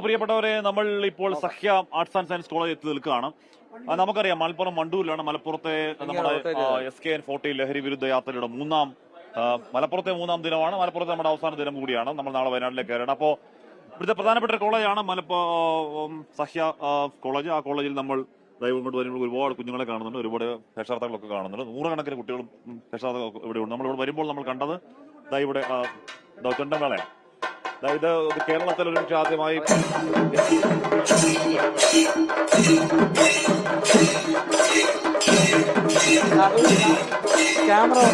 പ്രിയപ്പെട്ടവരെ, നമ്മൾ ഇപ്പോൾ Sahya arts and science college എത്തി നിൽക്കുകയാണ്. നമുക്കറിയാം, മലപ്പുറം വണ്ടൂരിലാണ് മലപ്പുറത്തെ നമ്മുടെ SKN40 ലഹരി വിരുദ്ധ യാത്രയുടെ മലപ്പുറത്തെ മൂന്നാം ദിനമാണ്. മലപ്പുറത്തെ നമ്മുടെ അവസാന ദിനം കൂടിയാണ്. നമ്മൾ നാളെ വയനാട്ടിലേക്ക് കയറണം. അപ്പോൾ ഇവിടുത്തെ പ്രധാനപ്പെട്ട ഒരു കോളേജാണ് സഹ്യ കോളേജ്. ആ കോളേജിൽ നമ്മൾ ഇങ്ങോട്ട് വരുമ്പോൾ ഒരുപാട് കുഞ്ഞുങ്ങളെ കാണുന്നുണ്ട്, ഒരുപാട് രക്ഷാകർത്താക്കളൊക്കെ കാണുന്നുണ്ട്, നൂറുകണക്കിന് കുട്ടികളും രക്ഷാകർത്താക്കളൊക്കെ ഇവിടെ ഉണ്ട്. നമ്മളിവിടെ വരുമ്പോൾ നമ്മൾ കണ്ടത് ഇവിടെ ചെണ്ടമേളയാണ്. ഇത് കേരളത്തിൽ ഒരു ആദ്യമായി ക്യാമറ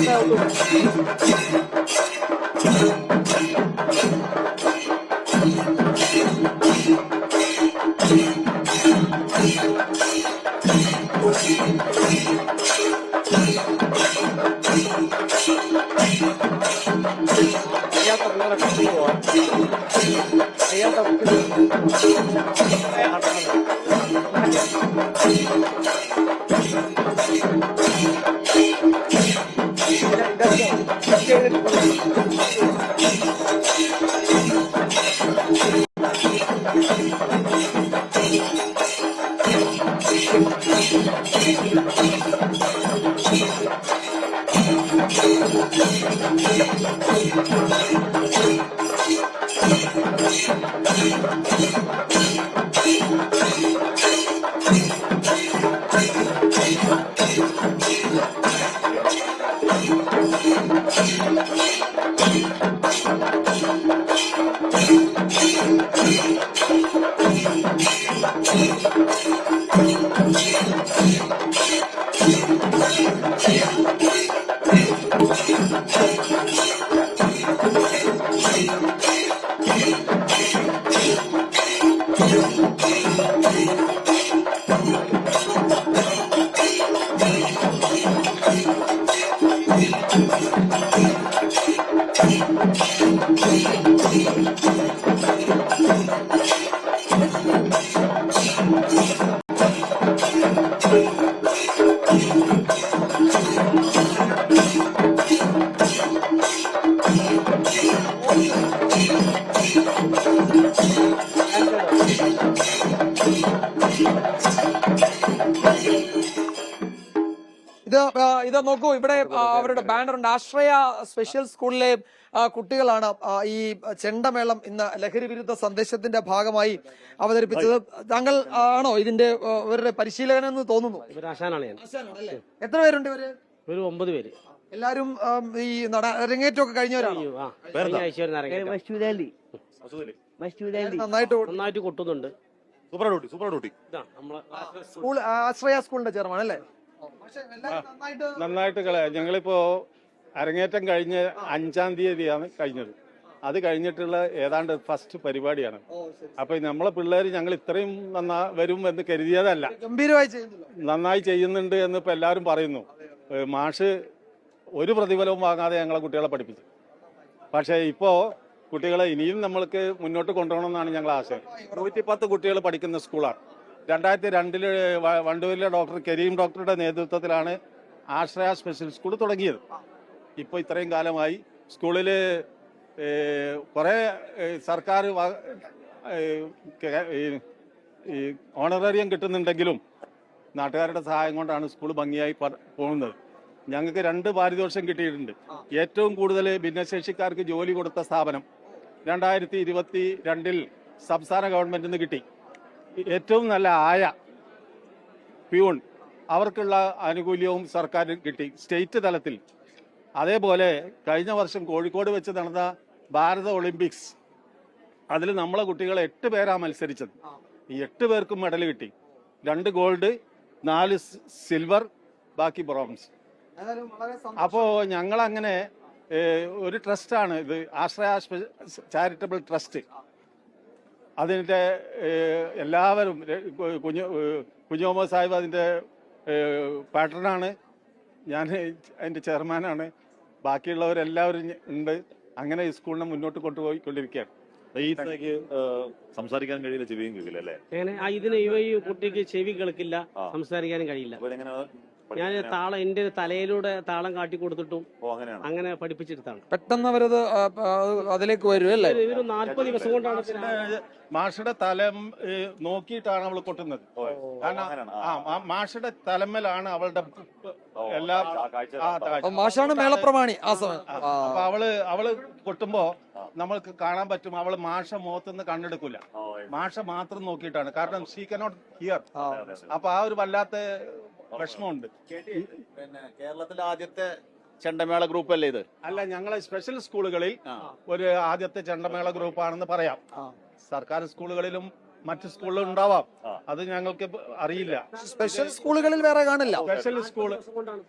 ഇത് നോക്കൂ, ഇവിടെ അവരുടെ ബാനറുണ്ട്. ആശ്രയ സ്പെഷ്യൽ സ്കൂളിലെ കുട്ടികളാണ് ഈ ചെണ്ടമേളം ഇന്ന് ലഹരി വിരുദ്ധ സന്ദേശത്തിന്റെ ഭാഗമായി അവതരിപ്പിച്ചത്. താങ്കൾ ആണോ ഇതിന്റെ ഇവരുടെ പരിശീലകനെന്ന് തോന്നുന്നു? എത്ര പേരുണ്ട് ഇവര്? ഒരു 9 പേര്. എല്ലാരും ഈ അരങ്ങേറ്റമൊക്കെ കഴിഞ്ഞവരാണ്. നന്നായിട്ട് കൊട്ടുന്നുണ്ട്. സ്കൂൾ ആശ്രയ സ്കൂളിന്റെ ചെയർമാൻ അല്ലേ? നന്നായിട്ട് ഞങ്ങളിപ്പോ അരങ്ങേറ്റം കഴിഞ്ഞ 5-ാം തീയതിയാണ് കഴിഞ്ഞത്. അത് കഴിഞ്ഞിട്ടുള്ള ഏതാണ്ട് ഫസ്റ്റ് പരിപാടിയാണ്. അപ്പൊ നമ്മളെ പിള്ളേർ ഞങ്ങൾ ഇത്രയും വരും എന്ന് കരുതിയതല്ല. നന്നായി ചെയ്യുന്നുണ്ട് എന്ന് ഇപ്പൊ എല്ലാവരും പറയുന്നു. മാഷ് ഒരു പ്രതിഫലവും വാങ്ങാതെ ഞങ്ങളെ കുട്ടികളെ പഠിപ്പിച്ചു. പക്ഷെ ഇപ്പോ കുട്ടികളെ ഇനിയും നമ്മൾക്ക് മുന്നോട്ട് കൊണ്ടുപോകണമെന്നാണ് ഞങ്ങൾ ആശയം. 110 കുട്ടികൾ പഠിക്കുന്ന സ്കൂളാണ്. 2002 വണ്ടൂരിലെ ഡോക്ടർ കരീം ഡോക്ടറുടെ നേതൃത്വത്തിലാണ് ആശ്രയ സ്പെഷ്യൽ സ്കൂൾ തുടങ്ങിയത്. ഇപ്പോൾ ഇത്രയും കാലമായി സ്കൂളിൽ കുറേ സർക്കാർ ഓണറേറിയം കിട്ടുന്നുണ്ടെങ്കിലും നാട്ടുകാരുടെ സഹായം കൊണ്ടാണ് സ്കൂൾ ഭംഗിയായി പോകുന്നത്. ഞങ്ങൾക്ക് 2 പാരിതോഷികം കിട്ടിയിട്ടുണ്ട്. ഏറ്റവും കൂടുതൽ ഭിന്നശേഷിക്കാർക്ക് ജോലി കൊടുത്ത സ്ഥാപനം 2022 സംസ്ഥാന ഗവൺമെന്റിൽ നിന്ന് കിട്ടി. ഏറ്റവും നല്ല പ്യൂൺ അവർക്കുള്ള ആനുകൂല്യവും സർക്കാർ കിട്ടി സ്റ്റേറ്റ് തലത്തിൽ. അതേപോലെ കഴിഞ്ഞ വർഷം കോഴിക്കോട് വെച്ച് നടന്ന ഭാരത ഒളിമ്പിക്സ്, അതിൽ നമ്മളെ കുട്ടികൾ 8 പേരാണ് മത്സരിച്ചത്. ഈ 8 പേർക്കും മെഡൽ കിട്ടി. 2 ഗോൾഡ്, 4 സിൽവർ, ബാക്കി ബ്രോൺസ്. അപ്പോ ഞങ്ങളങ്ങനെ ഒരു ട്രസ്റ്റാണ് ഇത്, ആശ്രയ ചാരിറ്റബിൾ ട്രസ്റ്റ്. അതിൻ്റെ എല്ലാവരും, കുഞ്ഞോമ സാഹിബ് അതിൻ്റെ പാറ്റേണാണ്, ഞാൻ അതിൻ്റെ ചെയർമാനാണ്, ബാക്കിയുള്ളവരെല്ലാവരും ഉണ്ട്. അങ്ങനെ ഈ സ്കൂളിനെ മുന്നോട്ട് കൊണ്ടുപോയിക്കൊണ്ടിരിക്കുകയാണ്. സംസാരിക്കാൻ കഴിയില്ല, ചെവിയും കേൾക്കില്ല അല്ലേ? ഇതിന് ഈ കുട്ടിക്ക് ചെവി കേൾക്കില്ല, സംസാരിക്കാനും കഴിയില്ല. ഞാൻ താളം എന്റെ തലയിലൂടെ താളം കാട്ടി കൊടുത്തിട്ടും ഓ അങ്ങനെയാണ്. അങ്ങനെ പഠിപ്പിച്ചെടുത്താണ്. പെട്ടെന്ന് അവരത് അതിലേക്ക് വരും അല്ലേ? ഇവര് 40 ദിവസം കൊണ്ടാണ് മാഷയുടെ തലം നോക്കിയിട്ടാണ് അവൾ കൊട്ടുന്നത്. കാരണം മാഷയുടെ തലമ്മലാണ് അവളുടെ എല്ലാ അപ്പൊ മാഷാണ് മേളപ്രമാണി ആ സമയം. അപ്പൊ അവള് കൊട്ടുമ്പോ നമ്മൾക്ക് കാണാൻ പറ്റും അവള് മാഷ മുഖത്തുനിന്ന് കണ്ണെടുക്കൂല, മാഷ മാത്രം നോക്കിയിട്ടാണ്. കാരണം ഷീ കനോട്ട് ഹിയർ. അപ്പൊ ആ ഒരു വല്ലാത്ത വിഷമമുണ്ട്. പിന്നെ കേരളത്തിലെ ആദ്യത്തെ ചെണ്ടമേള ഗ്രൂപ്പ് അല്ലേ ഇത്? അല്ല, ഞങ്ങളെ സ്പെഷ്യൽ സ്കൂളുകളിൽ ഒരു ആദ്യത്തെ ചെണ്ടമേള ഗ്രൂപ്പാണെന്ന് പറയാം. സർക്കാർ സ്കൂളുകളിലും മറ്റു സ്കൂളുകളിലും ഉണ്ടാവാം, അത് ഞങ്ങൾക്ക് അറിയില്ല. സ്പെഷ്യൽ സ്കൂളുകളിൽ വേറെ കാണില്ല. സ്പെഷ്യൽ സ്കൂള്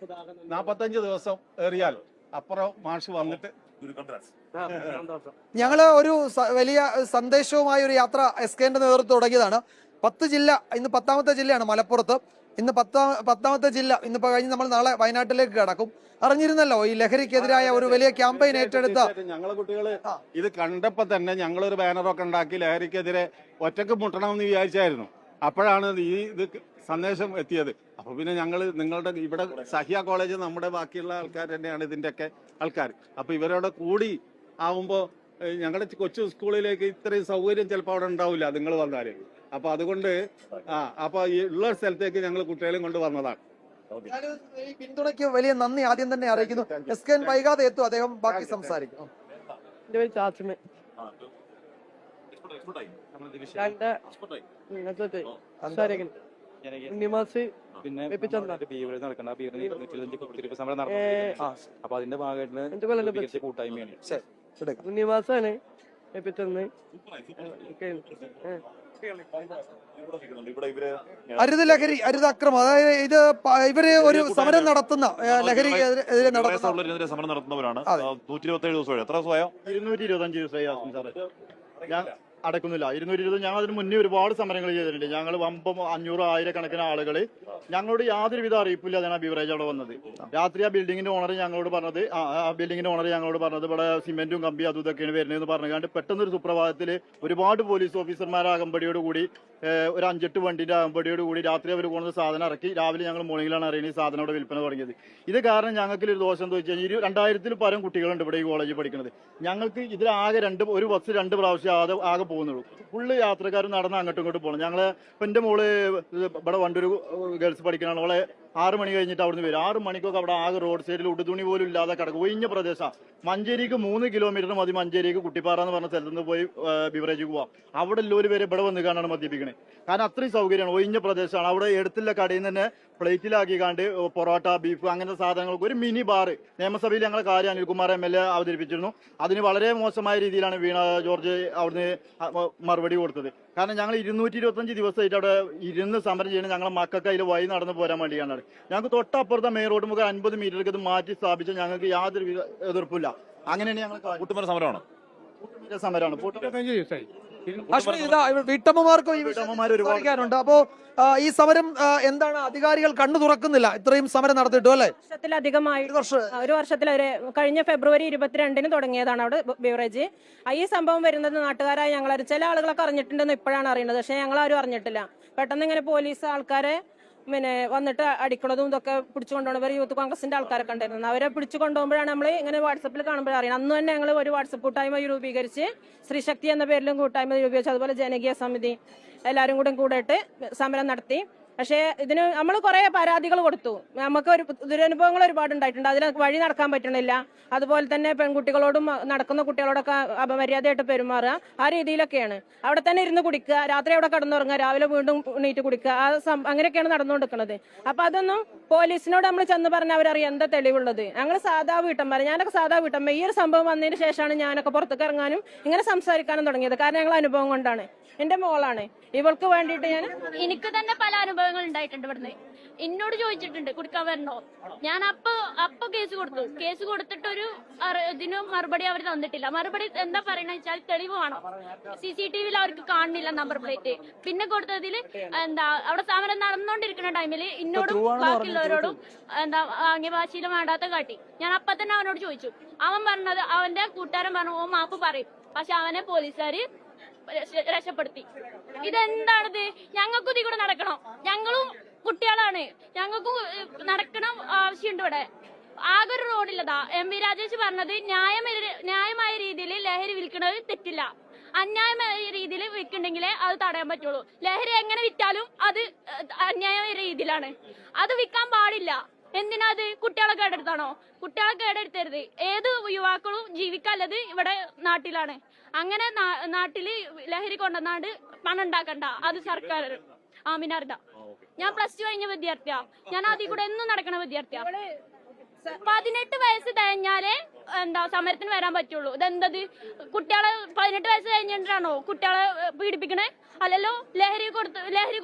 45 ദിവസം ഏറിയാൽ അപ്പുറം മാഷ് വന്നിട്ട് ഞങ്ങള് ഒരു വലിയ സന്ദേശവുമായി ഒരു യാത്ര SKന്റെ നേതൃത്വം തുടങ്ങിയതാണ്. 10 ജില്ല, ഇന്ന് 10ാമത്തെ ജില്ലയാണ് മലപ്പുറത്ത്. ഇന്ന് 10ാമത്തെ ജില്ല ഇന്നിപ്പോ കഴിഞ്ഞ് നമ്മൾ നാളെ വയനാട്ടിലേക്ക് കടക്കും. അറിഞ്ഞിരുന്നല്ലോ ഈ ലഹരിക്കെതിരായ ഒരു വലിയ ക്യാമ്പയിൻ ഏറ്റെടുത്ത ഞങ്ങളെ കുട്ടികള് ഇത് കണ്ടപ്പോ തന്നെ ഞങ്ങളൊരു ബാനറൊക്കെ ഉണ്ടാക്കി ലഹരിക്കെതിരെ ഒറ്റക്ക് മുട്ടണമെന്ന് വിചാരിച്ചായിരുന്നു. അപ്പോഴാണ് ഇത് സന്ദേശം എത്തിയത്. അപ്പൊ പിന്നെ നിങ്ങളുടെ ഇവിടെ സഹിയ കോളേജ് നമ്മുടെ ബാക്കിയുള്ള ആൾക്കാർ തന്നെയാണ് ഇതിന്റെയൊക്കെ ആൾക്കാർ. അപ്പൊ ഇവരോട് കൂടി ആവുമ്പോ ഞങ്ങളുടെ കൊച്ചു സ്കൂളിലേക്ക് ഇത്രയും സൗകര്യം ചിലപ്പോൾ അവിടെ ഉണ്ടാവില്ല നിങ്ങൾ വന്നാല്. അപ്പൊ അതുകൊണ്ട് അപ്പൊ ഈ ഉള്ള സ്ഥലത്തേക്ക് ഞങ്ങൾ കുട്ടികളെയും കൊണ്ട് വന്നതാണ്. ഈ പിന്തുണയ്ക്ക് വലിയ നന്ദി ആദ്യം തന്നെ അറിയിക്കുന്നു. SKN വൈകാതെ എത്തും, അദ്ദേഹം ബാക്കി സംസാരിക്കും. എന്റെ പേര് ചാച്ചമ്മ. പിന്നെ നടക്കണ്ട സമരം നടന്നു. അപ്പൊ അതിന്റെ ഭാഗമായിട്ട് കൂട്ടായ്മയാണ്. ഉണ്ണിമാസാണ് അരുത് ലഹരി, അരുത് അക്രമം. അതായത് ഇത് ഇവര് ഒരു സമരം നടത്തുന്ന ലഹരി സമരം നടത്തുന്നവരാണ്. 127 ദിവസമായി. എത്ര ദിവസമായോ? 225 ദിവസമായി ഞാൻ അടക്കുന്നില്ല. 220. ഞങ്ങൾ അതിന് മുന്നേ ഒരുപാട് സമരങ്ങൾ ചെയ്തിട്ടുണ്ട്. ഞങ്ങൾ 500 ആയിരക്കണക്കിന് ആളുകൾ ഞങ്ങളോട് യാതൊരുവിധ അറിയിപ്പില്ലാതെയാണ് ആ ബിവറേജ് അവിടെ വന്നത്. രാത്രി ആ ബിൽഡിങ്ങിന്റെ ഓണർ ഞങ്ങളോട് പറഞ്ഞത് ഇവിടെ സിമെന്റും കമ്പി അതും ഇതൊക്കെയാണ് വരുന്നതെന്ന് പറഞ്ഞുകൊണ്ട് പെട്ടെന്നൊരു സുപ്രഭാതത്തിൽ ഒരുപാട് പോലീസ് ഓഫീസർമാർ അകമ്പടിയോട് കൂടി ഒരു 5-8 വണ്ടിന്റെ അകമ്പടിയോട് കൂടി രാത്രി അവർ കൊണ്ടുവന്ന സാധനം ഇറക്കി. രാവിലെ ഞങ്ങൾ മോർണിംഗിലാണ് അറിയുന്നത് ഈ സാധനം അവിടെ വിൽപ്പന തുടങ്ങിയത്. ഇത് കാരണം ഞങ്ങൾക്ക് ഒരു ദോഷം എന്താ വെച്ച് കഴിഞ്ഞാൽ 2000-ൽ പരം കുട്ടികളുണ്ട് ഇവിടെ ഈ കോളേജിൽ പഠിക്കുന്നത്. ഞങ്ങൾക്ക് ഇതിലാകെ ഒരു ബസ് 2 പ്രാവശ്യം ആകെ പോകുന്നുള്ളൂ. ഫുള്ള് യാത്രക്കാർ നടന്ന് അങ്ങോട്ടും ഇങ്ങോട്ടും പോകണം. ഞങ്ങള് ഇപ്പൊ എന്റെ മോള് ഇവിടെ വണ്ടൂർ ഗേൾസ് പഠിക്കണ അവളെ 6 മണി കഴിഞ്ഞിട്ട് അവിടുന്ന് വരും. 6 മണിക്കൊക്കെ അവിടെ ആകെ റോഡ് സൈഡിൽ ഉടുതുണി പോലും ഇല്ലാതെ കിടക്കും. ഒഴിഞ്ഞ പ്രദേശം. മഞ്ചേരിക്ക് 3 കിലോമീറ്റർ മതി. മഞ്ചേരിക്ക് കുട്ടിപ്പാറ എന്ന് പറഞ്ഞ സ്ഥലത്ത് നിന്ന് പോയി ബിവറേജിൽ പോവാം. അവിടെ എല്ലാവരും വരെ ഇവിടെ വന്ന് കാണാണ് മദ്യപിക്കണേ. കാരണം അത്രയും സൗകര്യമാണ്. ഒഴിഞ്ഞ പ്രദേശമാണ്. അവിടെ എടുത്തുള്ള കടയിൽ നിന്ന് തന്നെ പ്ലേറ്റിലാക്കി കണ്ട് പൊറോട്ട, ബീഫ് അങ്ങനത്തെ സാധനങ്ങൾക്ക് ഒരു മിനി ബാർ നിയമസഭയിൽ ഞങ്ങളെ കാര്യം അനിൽകുമാർ MLA അവതരിപ്പിച്ചിരുന്നു. അതിന് വളരെ മോശമായ രീതിയിലാണ് വീണ ജോർജ് അവിടുന്ന് മറുപടി കൊടുത്തത്. കാരണം ഞങ്ങൾ 225 ദിവസമായിട്ട് അവിടെ ഇരുന്ന് സമരം ചെയ്യണം. ഞങ്ങളെ മക്കൾക്ക് അതിൽ വഴി നടന്ന് പോരാൻ വേണ്ടിയാണ്. ഞങ്ങൾക്ക് തൊട്ടപ്പുറത്തെ മെയിൻ റോഡ് മുതൽ 50 മീറ്റർക്ക് ഇത് മാറ്റി സ്ഥാപിച്ച ഞങ്ങൾക്ക് യാതൊരു എതിർപ്പില്ല. അങ്ങനെയാണ് ഞങ്ങൾ സമരമാണ്. വീട്ടമ്മമാർക്കും ഈ സംസാരിക്കാനുണ്ട്. അപ്പോ ഈ സമരം എന്താണ്, അധികാരികൾ കണ്ണു തുറക്കുന്നില്ല ഇത്രയും സമരം നടത്തിയിട്ടു അല്ലേ? ഒരു വർഷത്തിലേറെ കഴിഞ്ഞ ഫെബ്രുവരി 22-ന് തുടങ്ങിയതാണ് അവിടെ ബിവറേജ്. ഈ സംഭവം വരുന്നത് നാട്ടുകാരായ ഞങ്ങൾ ചില ആളുകളൊക്കെ അറിഞ്ഞിട്ടുണ്ടെന്ന് ഇപ്പോഴാണ് അറിയുന്നത്. പക്ഷെ ഞങ്ങളാരും അറിഞ്ഞിട്ടില്ല. പെട്ടെന്ന് ഇങ്ങനെ പോലീസ് ആൾക്കാരെ വന്നിട്ട് അടിക്കണതും ഇതൊക്കെ പിടിച്ചുകൊണ്ടുപോകണം. ഇവർ യൂത്ത് കോൺഗ്രസിന്റെ ആൾക്കാരൊക്കെ ഉണ്ടായിരുന്നു. അവരെ പിടിച്ചു കൊണ്ടുപോകുമ്പോഴാണ് നമ്മൾ ഇങ്ങനെ വാട്സപ്പിൽ കാണുമ്പോൾ അറിയണം. അന്ന് തന്നെ ഞങ്ങൾ ഒരു വാട്സപ്പ് കൂട്ടായ്മ രൂപീകരിച്ച്, ശ്രീശക്തി എന്ന പേരിലും കൂട്ടായ്മ രൂപീകരിച്ചു. അതുപോലെ ജനകീയ സമിതി എല്ലാവരും കൂടെ കൂടിയിട്ട് സമരം നടത്തി. പക്ഷേ ഇതിന് നമ്മൾ കുറെ പരാതികൾ കൊടുത്തു. നമുക്ക് ദുരനുഭവങ്ങൾ ഒരുപാട് ഉണ്ടായിട്ടുണ്ട്. അതിൽ വഴി നടക്കാൻ പറ്റണില്ല. അതുപോലെ തന്നെ പെൺകുട്ടികളോടും നടക്കുന്ന കുട്ടികളോടൊക്കെ അപമര്യാദയായിട്ട് പെരുമാറുക, ആ രീതിയിലൊക്കെയാണ്. അവിടെ തന്നെ ഇരുന്ന് കുടിക്കുക, രാത്രി അവിടെ കിടന്നുറങ്ങുക, രാവിലെ വീണ്ടും നീറ്റ് കുടിക്കുക, അങ്ങനെയൊക്കെയാണ് നടന്നുകൊണ്ടിരിക്കുന്നത്. അപ്പൊ അതൊന്നും പോലീസിനോട് നമ്മൾ ചെന്ന് പറഞ്ഞാൽ അവരറിയാം എന്താ തെളിവുള്ളത്. ഞങ്ങൾ സാധാ വീട്ടമ്മ, ഞാനൊക്കെ സാധാ വീട്ടമ്മ. ഈ ഒരു സംഭവം വന്നതിന് ശേഷമാണ് ഞാനൊക്കെ പുറത്തേക്ക് ഇറങ്ങാനും ഇങ്ങനെ സംസാരിക്കാനും തുടങ്ങിയത്. കാരണം ഞങ്ങൾ അനുഭവം കൊണ്ടാണ്. എന്റെ മോളാണ്, ഇവൾക്ക് വേണ്ടിയിട്ട് എനിക്ക് തന്നെ പല അനുഭവങ്ങൾ ഉണ്ടായിട്ടുണ്ട്. ഇവിടുന്ന് എന്നോട് ചോദിച്ചിട്ടുണ്ട് കുടിക്കാൻ വരണോ. ഞാൻ അപ്പൊ കേസ് കൊടുത്തു. കേസ് കൊടുത്തിട്ടൊരു ഇതിന് മറുപടി അവർ തന്നിട്ടില്ല. മറുപടി എന്താ പറയണ വെച്ചാൽ തെളിവ് വേണം. CCTV അവർക്ക് കാണുന്നില്ല നമ്പർ പ്ലേറ്റ്. പിന്നെ കൊടുത്തതിൽ അവിടെ സമരം നടന്നുകൊണ്ടിരിക്കുന്ന ടൈമിൽ എന്നോടും ബാക്കിയുള്ളവരോടും ആംഗ്യ ഭാഷയിലും വേണ്ടാത്ത കാട്ടി. ഞാൻ അപ്പൊ തന്നെ അവനോട് ചോദിച്ചു. അവൻ പറഞ്ഞത്, അവന്റെ കൂട്ടുകാരൻ പറഞ്ഞു ഓ മാപ്പ് പറയും. പക്ഷെ അവനെ പോലീസുകാര് രക്ഷപ്പെടുത്തി. ഇതെന്താണിത്? ഞങ്ങൾക്കും ഇതിൽ കൂടെ നടക്കണം. ഞങ്ങളും കുട്ടികളാണ്, ഞങ്ങൾക്കും നടക്കണം ആവശ്യമുണ്ട്. ഇവിടെ ആകെ ഒരു റോഡില്ലതാ. എം വി രാജേഷ് പറഞ്ഞത് ന്യായമായ രീതിയിൽ ലഹരി വിൽക്കുന്നത് തെറ്റില്ല, അന്യായമായ രീതിയിൽ വിൽക്കുന്നുണ്ടെങ്കിലേ അത് തടയാൻ പറ്റുള്ളൂ. ലഹരി എങ്ങനെ വിറ്റാലും അത് അന്യായമായ രീതിയിലാണ്, അത് വിൽക്കാൻ പാടില്ല. എന്തിനാ അത്? കുട്ടികളെ കേടെടുത്താണോ? കുട്ടികളെ കേടെടുത്തരുത്. ഏത് യുവാക്കളും ജീവിക്കാനുള്ളത് ഇവിടെ നാട്ടിലാണ്. അങ്ങനെ നാട്ടില് ലഹരി കൊണ്ടുവന്നാണ്ട് പണം ഉണ്ടാക്കണ്ട, അത് സർക്കാർ ആമിനാർദ. ഞാൻ +2 കഴിഞ്ഞ വിദ്യാർത്ഥിയാ, ഞാൻ അതിൽ കൂടെ എന്നും നടക്കണ വിദ്യാർത്ഥിയാ. 18 വയസ്സ് കഴിഞ്ഞാലേ സമരത്തിന് വരാൻ പറ്റുള്ളൂ. ഇതെന്തത്? കുട്ടികളെ 18 വയസ്സ് കഴിഞ്ഞിട്ടാണോ കുട്ടികളെ പീഡിപ്പിക്കണേ? അല്ലല്ലോ. ലഹരി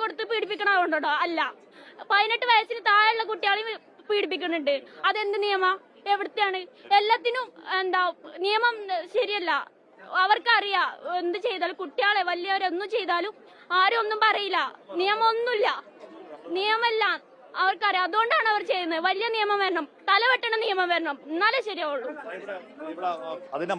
കൊടുത്ത് പീഡിപ്പിക്കണോണ്ടോ? അല്ല, 18 വയസ്സിന് താഴെയുള്ള കുട്ടികളെ പീഡിപ്പിക്കുന്നുണ്ട്. അതെന്ത് നിയമ? എവിടത്തെയാണ്? എല്ലാത്തിനും നിയമം ശരിയല്ല. അവർക്കറിയാം എന്ത് ചെയ്താലും, കുട്ടികളെ വലിയവരൊന്നും ചെയ്താലും ആരും ഒന്നും പറയില്ല. നിയമമൊന്നുമില്ല, നിയമമല്ല അവർക്കറിയാം. അതുകൊണ്ടാണ് അവർ ചെയ്യുന്നത്. വലിയ നിയമം വരണം, തലവെട്ടണ നിയമം വരണം, എന്നാലേ ശരിയാവുള്ളൂ. അതിന്റെ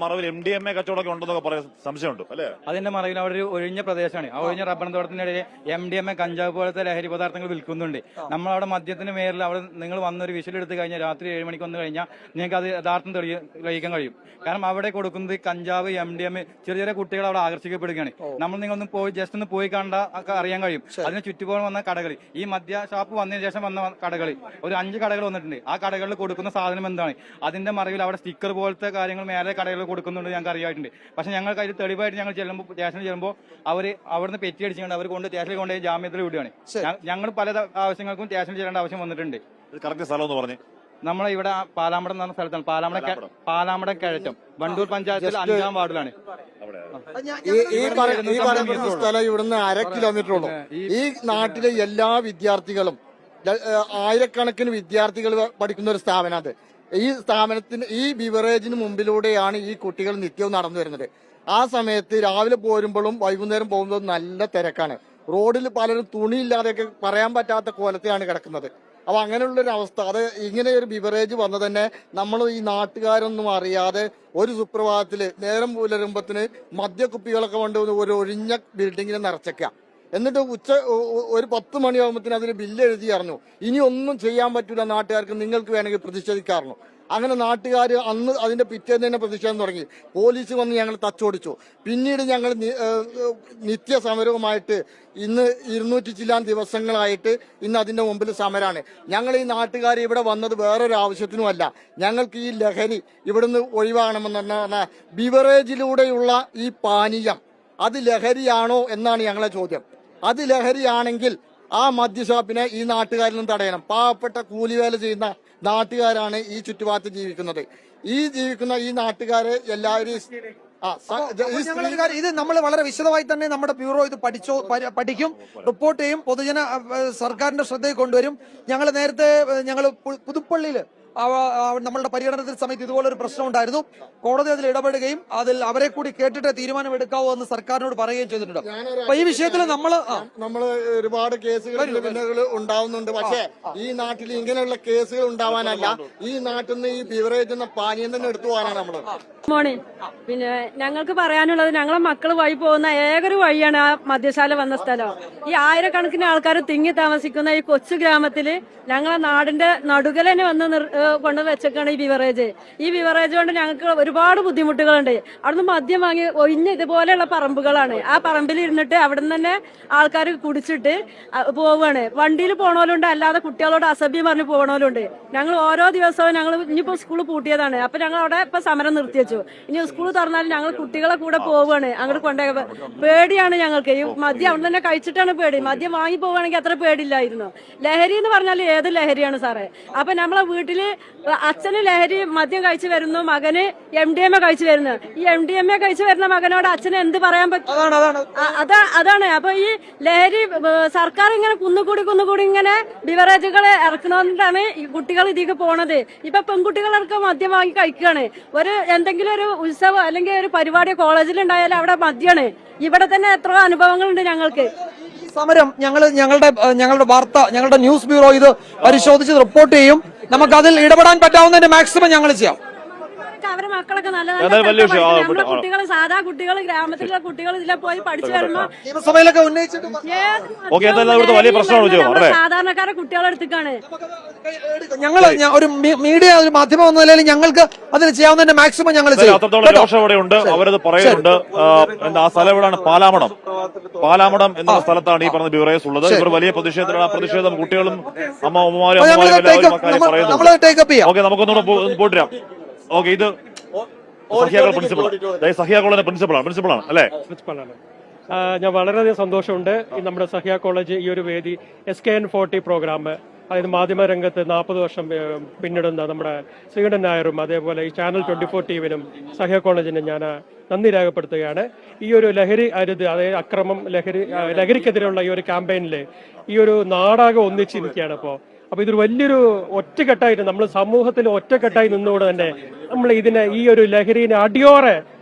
മറവിൽ MDMA കച്ചവടമൊക്കെ ഉണ്ടെന്നൊക്കെ പറയാൻ സംശയമുണ്ട് അല്ലേ? അതിന്റെ മറവിൽ അവിടെ ഒരു ഒഴിഞ്ഞ പ്രദേശമാണ്. ആ ഒഴിഞ്ഞ റബ്ബർ തോട്ടത്തിനിടയിൽ MDMA, കഞ്ചാവ് പോലത്തെ ലഹരി പദാർത്ഥങ്ങൾ വിൽക്കുന്നുണ്ട്. നമ്മളവിടെ മദ്യത്തിന് മേലിൽ അവിടെ നിങ്ങൾ വന്നൊരു വിഷലെടുത്ത് കഴിഞ്ഞാൽ രാത്രി 7 മണിക്ക് വന്നു കഴിഞ്ഞാൽ നിങ്ങൾക്ക് അത് യഥാർത്ഥം തെളിയിക്കാൻ കഴിയും. കാരണം അവിടെ കൊടുക്കുന്നത് കഞ്ചാവ്, MDMA, ചെറിയ ചെറിയ കുട്ടികൾ അവിടെ ആകർഷിക്കപ്പെടുകയാണ്. നിങ്ങളൊന്ന് ജസ്റ്റ് ഒന്ന് പോയി കണ്ടാൽ അറിയാൻ കഴിയും. അതിന് ചുറ്റുപാട് വന്ന കടകൾ, ഈ മദ്യ ഷാപ്പ് വന്നതിന് ശേഷം വന്ന കടകൾ, ഒരു 5 കടകൾ വന്നിട്ടുണ്ട്. ആ കടകളിൽ കൊടുക്കുന്ന സാധനം എന്താണ്? അതിന്റെ മറവിൽ അവിടെ സ്റ്റിക്കർ പോലത്തെ കാര്യങ്ങൾ മേലെ കടകളിൽ കൊടുക്കുന്നുണ്ട്, ഞങ്ങൾക്ക് അറിയായിട്ടുണ്ട്. പക്ഷെ ഞങ്ങൾക്ക് അതിൽ തെളിവായിട്ട് ഞങ്ങൾ സ്റ്റേഷനിൽ ചെല്ലുമ്പോൾ അവർ അവിടുന്ന് പെറ്റി അടിച്ചുകൊണ്ട് അവർ കൊണ്ട് സ്റ്റേഷനിൽ കൊണ്ടുപോയി ജാമ്യത്തിൽ വിടുകയാണ്. ഞങ്ങൾ പല ആവശ്യങ്ങൾക്കും സ്റ്റേഷനിൽ ചെല്ലേണ്ട ആവശ്യം വന്നിട്ടുണ്ട്. കറക്റ്റ് സ്ഥലം എന്ന് പറഞ്ഞു. നമ്മളെ ഇവിടെ പാലാമ്പടം എന്ന് പറഞ്ഞ സ്ഥലത്താണ്. പാലാമ്പടം കിഴറ്റം, വണ്ടൂർ പഞ്ചായത്തിൽ 5-ാം വാർഡിലാണ്. ഈ പറയുന്ന സ്ഥലം ഇവിടുന്ന് 1/2 കിലോമീറ്റർ ഉള്ളൂ. ഈ നാട്ടിലെ എല്ലാ വിദ്യാർത്ഥികളും, ആയിരക്കണക്കിന് വിദ്യാർത്ഥികൾ പഠിക്കുന്ന ഒരു സ്ഥാപനം അത്. ഈ സ്ഥാപനത്തിന്, ഈ ബിവറേജിന് മുമ്പിലൂടെയാണ് ഈ കുട്ടികൾ നിത്യവും നടന്നു വരുന്നത്. ആ സമയത്ത് രാവിലെ പോരുമ്പോഴും വൈകുന്നേരം പോകുമ്പോഴും നല്ല തിരക്കാണ്. റോഡിൽ പലരും തുണിയില്ലാതെയൊക്കെ പറയാൻ പറ്റാത്ത കോലത്തെയാണ് കിടക്കുന്നത്. അപ്പൊ അങ്ങനെയുള്ളൊരു അവസ്ഥ, അത് ഇങ്ങനെ ഒരു ബിവറേജ് വന്നത് തന്നെ നമ്മൾ ഈ നാട്ടുകാരൊന്നും അറിയാതെ ഒരു സുപ്രഭാതത്തില് നേരം പുലരുമ്പത്തിന് മദ്യക്കുപ്പികളൊക്കെ കൊണ്ട് ഒരു ഒഴിഞ്ഞ ബിൽഡിങ്ങിൽ നിറച്ചേക്കുക. എന്നിട്ട് ഒരു 10 മണിയാകുമ്പോഴത്തേന് അതിന് ബില്ല് എഴുതി അറിഞ്ഞു. ഇനി ഒന്നും ചെയ്യാൻ പറ്റില്ല നാട്ടുകാർക്ക്, നിങ്ങൾക്ക് വേണമെങ്കിൽ പ്രതിഷേധിക്കാറുണ്ട്. അങ്ങനെ നാട്ടുകാർ അന്ന് അതിന്റെ പിറ്റേന്ന് തന്നെ പ്രതിഷേധം തുടങ്ങി. പോലീസ് വന്ന് ഞങ്ങൾ തച്ചോടിച്ചു. പിന്നീട് ഞങ്ങൾ നിത്യസമരവുമായിട്ട് ഇന്ന് 200 ചില്ലാൻ ദിവസങ്ങളായിട്ട് ഇന്ന് അതിന്റെ മുമ്പിൽ സമരമാണ്. ഞങ്ങൾ ഈ നാട്ടുകാർ ഇവിടെ വന്നത് വേറൊരു ആവശ്യത്തിനുമല്ല. ഞങ്ങൾക്ക് ഈ ലഹരി ഇവിടുന്ന് ഒഴിവാകണമെന്ന് പറഞ്ഞാൽ ബിവറേജിലൂടെയുള്ള ഈ പാനീയം അത് ലഹരിയാണോ എന്നാണ് ഞങ്ങളെ ചോദ്യം. അത് ലഹരിയാണെങ്കിൽ ആ മദ്യഷാപ്പിനെ ഈ നാട്ടുകാരിൽ നിന്ന് തടയണം. പാവപ്പെട്ട കൂലിവേല ചെയ്യുന്ന നാട്ടുകാരാണ് ഈ ചുറ്റുപാടത്ത് ജീവിക്കുന്നത്. ഈ നാട്ടുകാരെ എല്ലാവരും ഇത് നമ്മൾ വളരെ വിശദമായി തന്നെ നമ്മുടെ ബ്യൂറോ ഇത് പഠിക്കും, റിപ്പോർട്ട് ചെയ്യും, പൊതുജന സർക്കാരിന്റെ ശ്രദ്ധയിൽ കൊണ്ടുവരും. ഞങ്ങൾ നേരത്തെ പുതുപ്പള്ളിയിൽ നമ്മളുടെ പര്യടനത്തിന് സമയത്ത് ഇതുപോലൊരു പ്രശ്നം ഉണ്ടായിരുന്നു. കോടതി അതിൽ ഇടപെടുകയും അതിൽ അവരെ കൂടി കേട്ടിട്ട് തീരുമാനമെടുക്കാവൂ എന്ന് സർക്കാരിനോട് പറയുകയും ചെയ്തിട്ടുണ്ട്. അപ്പൊ ഈ വിഷയത്തിൽ നമ്മള് ഒരുപാട് കേസുകൾ ഉണ്ടാവുന്നുണ്ട്. പക്ഷേ ഈ നാട്ടിൽ ഇങ്ങനെയുള്ള കേസുകൾ ഉണ്ടാവാനല്ല, ഈ നാട്ടിൽ നിന്ന് ഈ ബിവറേജ് എന്ന പാനീയം തന്നെ എടുത്തു പോകാനാണ് നമ്മള്. പിന്നെ ഞങ്ങൾക്ക് പറയാനുള്ളത്, ഞങ്ങളെ മക്കൾ വഴി പോകുന്ന ഏതൊരു വഴിയാണ് ആ മദ്യശാല വന്ന സ്ഥലം. ഈ ആയിരക്കണക്കിന് ആൾക്കാർ തിങ്ങി താമസിക്കുന്ന ഈ കൊച്ചു ഗ്രാമത്തില് ഞങ്ങളെ നാടിന്റെ നടുകലനെ വന്ന് കൊണ്ട് വെച്ചേക്കാണ് ഈ ബിവറേജ്. ഈ ബിവറേജ് കൊണ്ട് ഞങ്ങൾക്ക് ഒരുപാട് ബുദ്ധിമുട്ടുകളുണ്ട്. അവിടുന്ന് മദ്യം വാങ്ങി ഒഴിഞ്ഞ ഇതുപോലെയുള്ള പറമ്പുകളാണ്. ആ പറമ്പിൽ ഇരുന്നിട്ട് അവിടെ നിന്ന് തന്നെ ആൾക്കാർ കുടിച്ചിട്ട് പോവുകയാണ്. വണ്ടിയിൽ പോണവരുണ്ട്, അല്ലാതെ കുട്ടികളോട് അസഭ്യം പറഞ്ഞ് പോണവരുണ്ട്. ഞങ്ങൾ ഓരോ ദിവസവും ഇനിയിപ്പോ സ്കൂൾ പൂട്ടിയതാണ്, അപ്പൊ ഞങ്ങൾ അവിടെ ഇപ്പൊ സമരം നിർത്തിവെച്ചു. ഇനി സ്കൂൾ തുറന്നാലും ഞങ്ങൾ കുട്ടികളെ കൂടെ പോവുകയാണ്. അങ്ങോട്ട് കൊണ്ടുപോയ പേടിയാണ് ഞങ്ങൾക്ക്. ഈ മദ്യം അവിടെ തന്നെ കഴിച്ചിട്ടാണ് പേടി. മദ്യം വാങ്ങി പോവുകയാണെങ്കിൽ അത്ര പേടില്ലായിരുന്നു. ലഹരി എന്ന് പറഞ്ഞാൽ ഏത് ലഹരിയാണ് സാറേ? അപ്പൊ നമ്മളെ വീട്ടില് അച്ഛന് ലഹരി മദ്യം കഴിച്ചു വരുന്നു, മകന് MDMA കഴിച്ചു വരുന്നു. ഈ MDMA കഴിച്ചു വരുന്ന മകനോട് അച്ഛന് എന്ത് പറയാൻ പറ്റും? അതാണ്. അപ്പൊ ഈ ലഹരി സർക്കാർ ഇങ്ങനെ കുന്നുകൂടി ഇങ്ങനെ ബിവറേജുകൾ ഇറക്കണോണ്ടാണ് ഈ കുട്ടികൾ ഇതിലേക്ക് പോണത്. ഇപ്പൊ പെൺകുട്ടികളൊക്കെ മദ്യം വാങ്ങി കഴിക്കുകയാണ്. എന്തെങ്കിലും ഒരു ഉത്സവം അല്ലെങ്കിൽ ഒരു പരിപാടി കോളേജിലുണ്ടായാലും അവിടെ മദ്യമാണ്. ഇവിടെ തന്നെ എത്ര അനുഭവങ്ങളുണ്ട് ഞങ്ങൾക്ക്. സമരം ഞങ്ങളുടെ വാർത്ത, ഞങ്ങളുടെ ന്യൂസ് ബ്യൂറോ ഇത് പരിശോധിച്ച് റിപ്പോർട്ട് ചെയ്യും. നമുക്ക് അതിൽ ഇടപെടാൻ പറ്റാവുന്നതിന്റെ മാക്സിമം ഞങ്ങൾ ചെയ്യാം. അവർക്ക് അവരെ മക്കളൊക്കെ നല്ല എന്തായാലും വലിയ വിഷയം. നമ്മളെ കുട്ടികൾ സാധാ കുട്ടികൾ ഗ്രാമത്തിലുള്ള കുട്ടികൾ ഇതിലെ പോയി പഠിച്ചു വരുമ്പോ നിയമസഭയിലൊക്കെ ഉന്നയിച്ചിട്ട് ഓക്കെ, എന്തായാലും അവിടുത്തെ വലിയ പ്രശ്നമാണ് വിജയം അല്ലേ? സാധാരണക്കാരെ കുട്ടികളെടുത്തേക്കാണ്. ഒരു മീഡിയ ഒരു മാധ്യമം എന്ന നിലയിൽ ഞങ്ങൾക്ക് അതിന് ചെയ്യാവുന്നതിന്റെ മാക്സിമം ഞങ്ങൾ ചെയ്യും. അത്രത്തോളം രോഷം അവിടെ ഉണ്ട്. അവരത് പറയുന്നുണ്ട്. എന്താ ആ സ്ഥലം എവിടെയാണ്? പാലാമടം എന്ന സ്ഥലത്താണ് ഈ പറഞ്ഞ ബിവറേജ് ഉള്ളത്. ഇവർ വലിയ പ്രതിഷേധത്തിലാണ്. പ്രതിഷേധം കുട്ടികളും അമ്മമാരും എല്ലാവരും പറയുന്നുണ്ട്. ഓക്കെ, നമുക്കൊന്നുകൂടെ പോട്ടിരാം. ഓക്കെ, ഇത് സഹ്യാക്കൾ പ്രിൻസിപ്പളാണ്. സഹ്യ കോളേജിന്റെ പ്രിൻസിപ്പളാണ് അല്ലേ? ഞാൻ വളരെയധികം സന്തോഷമുണ്ട് നമ്മുടെ സഹ്യ കോളേജ് ഈ ഒരു വേദി SKN40 പ്രോഗ്രാം, അതായത് മാധ്യമരംഗത്ത് 40 വർഷം പിന്നിടുന്ന നമ്മുടെ ശ്രീകണ്ഠൻ നായരും അതേപോലെ ഈ ചാനൽ 24 ടീമിനും സഹ്യ കോളേജിനും ഞാൻ നന്ദി രേഖപ്പെടുത്തുകയാണ്. ഈ ഒരു ലഹരി അരുത്, അതായത് അക്രമം, ലഹരിക്കെതിരെയുള്ള ഈ ഒരു ക്യാമ്പയിനിൽ ഈ ഒരു നാടാകെ ഒന്നിച്ചിരിക്കുകയാണ് ഇപ്പോൾ. അപ്പൊ ഇതൊരു വലിയൊരു ഒറ്റക്കെട്ടായിട്ട് നമ്മൾ സമൂഹത്തിൽ ഒറ്റക്കെട്ടായി നിന്നുകൊണ്ട് തന്നെ നമ്മൾ ഈ ഒരു ലഹരിനെ അടിയോറെ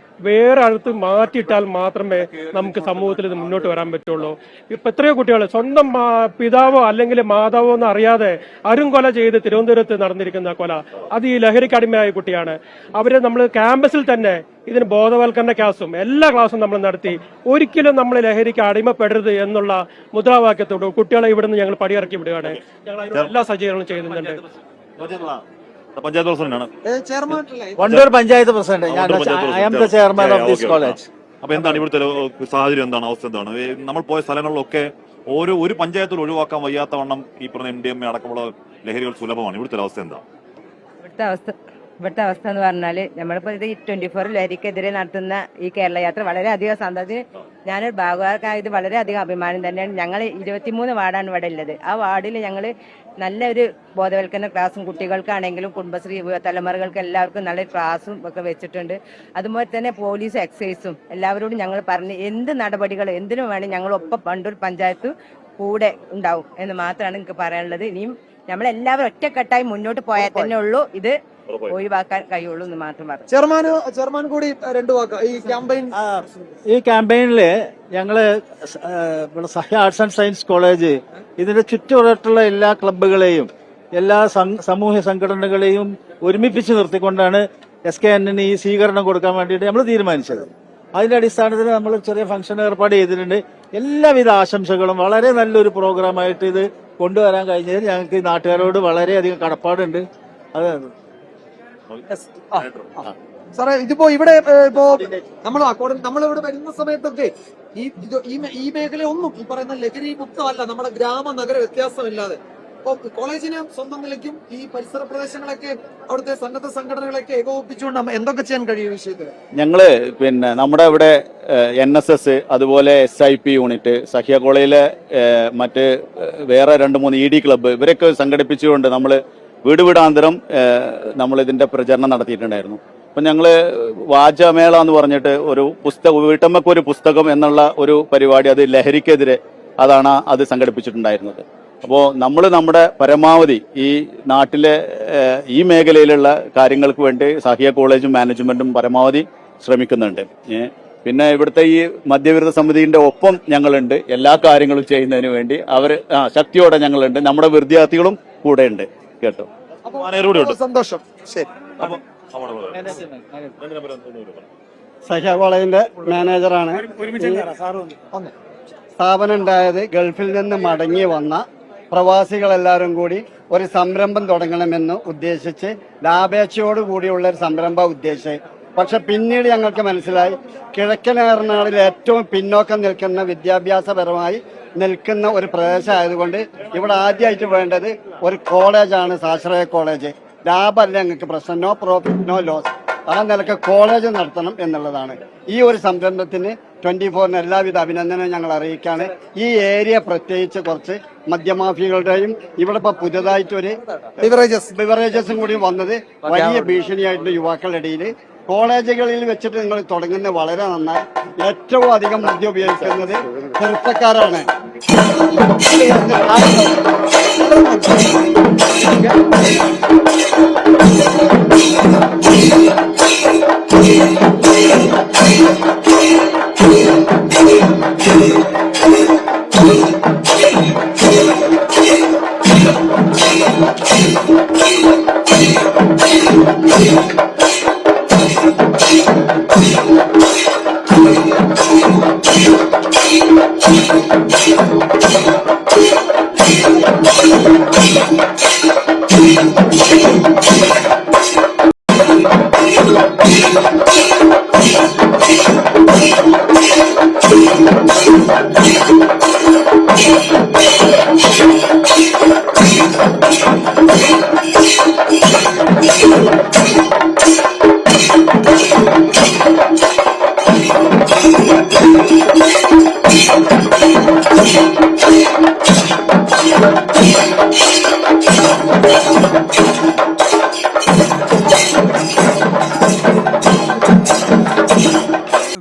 വേറെ അടുത്ത് മാറ്റിയിട്ടാൽ മാത്രമേ നമുക്ക് സമൂഹത്തിൽ ഇത് മുന്നോട്ട് വരാൻ പറ്റുള്ളൂ. ഇപ്പൊ എത്രയോ കുട്ടികൾ സ്വന്തം പിതാവോ അല്ലെങ്കിൽ മാതാവോ എന്ന് അറിയാതെ അരുംകൊല ചെയ്ത് തിരുവനന്തപുരത്ത് നടന്നിരിക്കുന്ന കൊല, അത് ഈ ലഹരിക്കടിമയായ കുട്ടിയാണ്. അവരെ നമ്മൾ ക്യാമ്പസിൽ തന്നെ ഇതിന് ബോധവൽക്കരണ ക്ലാസും എല്ലാ ക്ലാസ്സും നമ്മൾ നടത്തി. ഒരിക്കലും നമ്മൾ ലഹരിക്ക് അടിമപ്പെടരുത് എന്നുള്ള മുദ്രാവാക്യത്തോട് കുട്ടികളെ ഇവിടുന്ന് ഞങ്ങൾ പടിയിറക്കി വിടുകയാണ്. ഞങ്ങൾ എല്ലാ സജ്ജീകരണവും ചെയ്യുന്നുണ്ട്. പഞ്ചായത്ത് പ്രസിഡന്റാണ്, Wandoor panchayat president. I am the chairman of this college. അപ്പൊ എന്താണ് ഇവിടുത്തെ സാഹചര്യം? എന്താണ് അവസ്ഥ? എന്താണ് നമ്മൾ പോയ സ്ഥലങ്ങളിലൊക്കെ ഒരു പഞ്ചായത്തിൽ ഒഴിവാക്കാൻ വയ്യാത്ത വണ്ണം ഈ പറഞ്ഞ MDMA അടക്കമുള്ള ലഹരികൾ സുലഭമാണ്. ഇവിടുത്തെ അവസ്ഥ എന്താ? ഇവിടുത്തെ അവസ്ഥ എന്ന് പറഞ്ഞാൽ നമ്മളിപ്പോൾ ഇത് 24 ലഹരിക്കെതിരെ നടത്തുന്ന ഈ കേരള യാത്ര വളരെയധികം സന്തോഷം. ഞാനൊരു ഭാഗമായത് വളരെയധികം അഭിമാനം തന്നെയാണ്. ഞങ്ങൾ 23 വാർഡാണ് ഇവിടെ ഉള്ളത്. ആ വാർഡിൽ ഞങ്ങൾ നല്ലൊരു ബോധവൽക്കരണ ക്ലാസ്സും കുട്ടികൾക്കാണെങ്കിലും കുടുംബശ്രീ തലമുറകൾക്ക് എല്ലാവർക്കും നല്ലൊരു ക്ലാസ്സും ഒക്കെ വെച്ചിട്ടുണ്ട്. അതുപോലെ തന്നെ പോലീസ് എക്സൈസും എല്ലാവരോടും ഞങ്ങൾ പറഞ്ഞ് എന്ത് നടപടികൾ എന്തിനും വേണം ഞങ്ങൾ ഒപ്പം വണ്ടൂർ പഞ്ചായത്ത് കൂടെ ഉണ്ടാവും എന്ന് മാത്രമാണ് എനിക്ക് പറയാനുള്ളത്. ഇനിയും നമ്മളെല്ലാവരും ഒറ്റക്കെട്ടായി മുന്നോട്ട് പോയാൽ തന്നെ ഉള്ളൂ ഇത് ഒഴിവാക്കാൻ കഴിയുള്ളൂ എന്ന് മാത്രം പറഞ്ഞു. ചെയർമാൻ കൂടി 2 വാക്ക് ഈ ക്യാമ്പയിനില് ഞങ്ങള് Sahya arts and science college ഇതിന്റെ ചുറ്റുവട്ടത്തുള്ള എല്ലാ ക്ലബ്ബുകളെയും എല്ലാ സാമൂഹ്യ സംഘടനകളെയും ഒരുമിപ്പിച്ച് നിർത്തിക്കൊണ്ടാണ് SKN ഈ സ്വീകരണം കൊടുക്കാൻ വേണ്ടിയിട്ട് നമ്മൾ തീരുമാനിച്ചത്. അതിന്റെ അടിസ്ഥാനത്തിൽ നമ്മൾ ചെറിയ ഫംഗ്ഷൻ ഏർപ്പാട് ചെയ്തിട്ടുണ്ട്. എല്ലാവിധ ആശംസകളും. വളരെ നല്ലൊരു പ്രോഗ്രാമായിട്ട് ഇത് കൊണ്ടുവരാൻ കഴിഞ്ഞതിൽ ഞങ്ങൾക്ക് ഈ നാട്ടുകാരോട് വളരെയധികം കടപ്പാടുണ്ട്. അതെ സാറേ, ഇതിപ്പോ ഇവിടെ നമ്മളിവിടെ വരുന്ന സമയത്തൊക്കെ ഈ മേഖല ഒന്നും ഈ പറയുന്ന ലഹരി മുക്തമല്ല. നമ്മുടെ ഗ്രാമ നഗര വ്യത്യാസമില്ലാതെ കോളേജിന് സ്വന്തം നിലയ്ക്കും ഈ പരിസര പ്രദേശങ്ങളൊക്കെ അവിടുത്തെ സന്നദ്ധ സംഘടനകളൊക്കെ ഏകോപിപ്പിച്ചുകൊണ്ട് എന്തൊക്കെ ചെയ്യാൻ കഴിയും വിഷയത്തിൽ? ഞങ്ങള് നമ്മുടെ ഇവിടെ NSS അതുപോലെ SIP യൂണിറ്റ്, സഹ്യ കോളേജിലെ മറ്റ് വേറെ 2-3 ED ക്ലബ്ബ് ഇവരൊക്കെ സംഘടിപ്പിച്ചുകൊണ്ട് നമ്മൾ വീടാന്തരം നമ്മൾ ഇതിന്റെ പ്രചരണം നടത്തിയിട്ടുണ്ടായിരുന്നു. അപ്പൊ ഞങ്ങള് വാചമേള എന്ന് പറഞ്ഞിട്ട് ഒരു വീട്ടമ്മക്ക് ഒരു പുസ്തകം എന്നുള്ള ഒരു പരിപാടി, അത് ലഹരിക്കെതിരെ അത് സംഘടിപ്പിച്ചിട്ടുണ്ടായിരുന്നത്. അപ്പോൾ നമ്മൾ നമ്മുടെ പരമാവധി ഈ നാട്ടിലെ ഈ മേഖലയിലുള്ള കാര്യങ്ങൾക്ക് വേണ്ടി സഹ്യ കോളേജും മാനേജ്മെന്റും പരമാവധി ശ്രമിക്കുന്നുണ്ട്. പിന്നെ ഇവിടുത്തെ ഈ മദ്യവിരുദ്ധ സമിതിന്റെ ഒപ്പം ഞങ്ങളുണ്ട്. എല്ലാ കാര്യങ്ങളും ചെയ്യുന്നതിന് വേണ്ടി ശക്തിയോടെ ഞങ്ങളുണ്ട്. നമ്മുടെ വിദ്യാർത്ഥികളും കൂടെ ഉണ്ട്. കേട്ടോ, സന്തോഷം. ശരി. സഹ്യ കോളേജിന്റെ മാനേജറാണ്. സ്ഥാപനം ഉണ്ടായത് ഗൾഫിൽ നിന്ന് മടങ്ങി വന്ന പ്രവാസികളെല്ലാവരും കൂടി ഒരു സംരംഭം തുടങ്ങണമെന്ന് ഉദ്ദേശിച്ച് ലാഭേച്ഛയോടുകൂടിയുള്ള ഒരു സംരംഭം ഉദ്ദേശിച്ച്. പക്ഷെ പിന്നീട് ഞങ്ങൾക്ക് മനസ്സിലായി കിഴക്കൻ എറണാകുളത്തിൽ ഏറ്റവും പിന്നോക്കം നിൽക്കുന്ന വിദ്യാഭ്യാസപരമായി നിൽക്കുന്ന ഒരു പ്രദേശമായതുകൊണ്ട് ഇവിടെ ആദ്യമായിട്ട് വേണ്ടത് ഒരു കോളേജാണ്, സാശ്രയ കോളേജ്. ലാഭമല്ല ഞങ്ങൾക്ക് പ്രശ്നം, നോ പ്രോഫിറ്റ് നോ ലോസ്. ആ നിലക്ക് കോളേജ് നടത്തണം എന്നുള്ളതാണ്. ഈ ഒരു സംരംഭത്തിന് 24 എല്ലാവിധ അഭിനന്ദനവും ഞങ്ങൾ അറിയിക്കുകയാണ്. ഈ ഏരിയ പ്രത്യേകിച്ച് കുറച്ച് മദ്യമാഫികളുടെയും ഇവിടെ ഇപ്പൊ പുതിയതായിട്ടൊരു ബിവറേജസും കൂടി വന്നത് വലിയ ഭീഷണിയായിട്ടുണ്ട് യുവാക്കളുടെ ഇടയിൽ. കോളേജുകളിൽ വെച്ചിട്ട് നിങ്ങൾ തുടങ്ങുന്നത് വളരെ നന്നായി. ഏറ്റവും അധികം മദ്യം ഉപയോഗിക്കുന്നത് ചെറുപ്പക്കാരാണ്.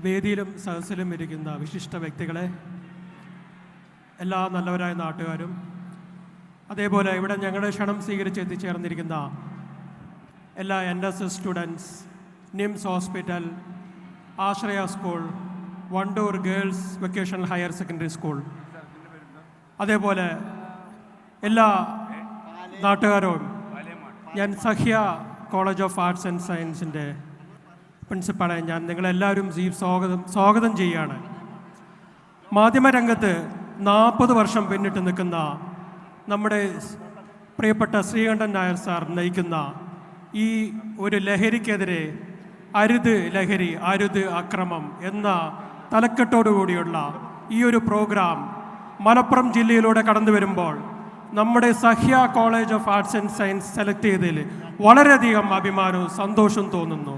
വേദിയിലും സദസ്സിലും ഇരിക്കുന്ന വിശിഷ്ട വ്യക്തികളെ, എല്ലാ നല്ലവരായ നാട്ടുകാരും, അതേപോലെ ഇവിടെ ഞങ്ങളുടെ ക്ഷണം സ്വീകരിച്ച് എത്തിച്ചേർന്നിരിക്കുന്ന എല്ലാ NSS students, NIMS hospital, Ashraya school, Wandoor girls vocational higher secondary school, അതേപോലെ എല്ലാ നാട്ടുകാരും, ഞാൻ Sahya college of arts and സയൻസിൻ്റെ പ്രിൻസിപ്പാളെ ഞാൻ നിങ്ങളെല്ലാവരും സ്വാഗതം ചെയ്യുകയാണ്. മാധ്യമരംഗത്ത് 40 വർഷം പിന്നിട്ട് നിൽക്കുന്ന നമ്മുടെ പ്രിയപ്പെട്ട ശ്രീകണ്ഠൻ നായർ സാർ നയിക്കുന്ന ഈ ഒരു ലഹരിക്കെതിരെ അരുത് ലഹരി, അരുത് അക്രമം എന്ന തലക്കെട്ടോടുകൂടിയുള്ള ഈ ഒരു പ്രോഗ്രാം മലപ്പുറം ജില്ലയിലൂടെ കടന്നു വരുമ്പോൾ നമ്മുടെ Sahya college of arts and science select ചെയ്തതിൽ വളരെയധികം അഭിമാനവും സന്തോഷവും തോന്നുന്നു.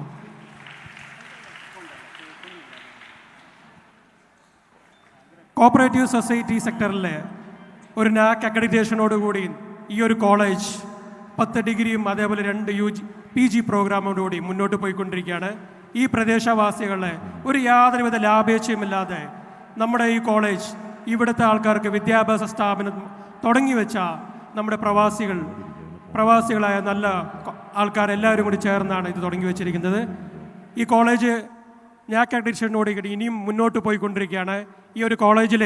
കോപ്പറേറ്റീവ് സൊസൈറ്റി സെക്ടറിലെ ഒരു NAC അക്രഡിറ്റേഷനോടുകൂടി ഈ ഒരു കോളേജ് 10 ഡിഗ്രിയും അതേപോലെ 2 PG പ്രോഗ്രാമോടുകൂടി മുന്നോട്ട് പോയിക്കൊണ്ടിരിക്കുകയാണ്. ഈ പ്രദേശവാസികളെ ഒരു യാതൊരുവിധ ലാഭേച്ഛയുമില്ലാതെ നമ്മുടെ ഈ കോളേജ് ഇവിടുത്തെ ആൾക്കാർക്ക് വിദ്യാഭ്യാസ സ്ഥാപനം തുടങ്ങി വെച്ച നമ്മുടെ പ്രവാസികളായ നല്ല ആൾക്കാരെല്ലാവരും കൂടി ചേർന്നാണ് ഇത് തുടങ്ങി വെച്ചിരിക്കുന്നത്. ഈ കോളേജ് NAC അക്രഡിറ്റേഷനോട് ഇനിയും മുന്നോട്ട് പോയിക്കൊണ്ടിരിക്കുകയാണ്. ഈ ഒരു കോളേജിൽ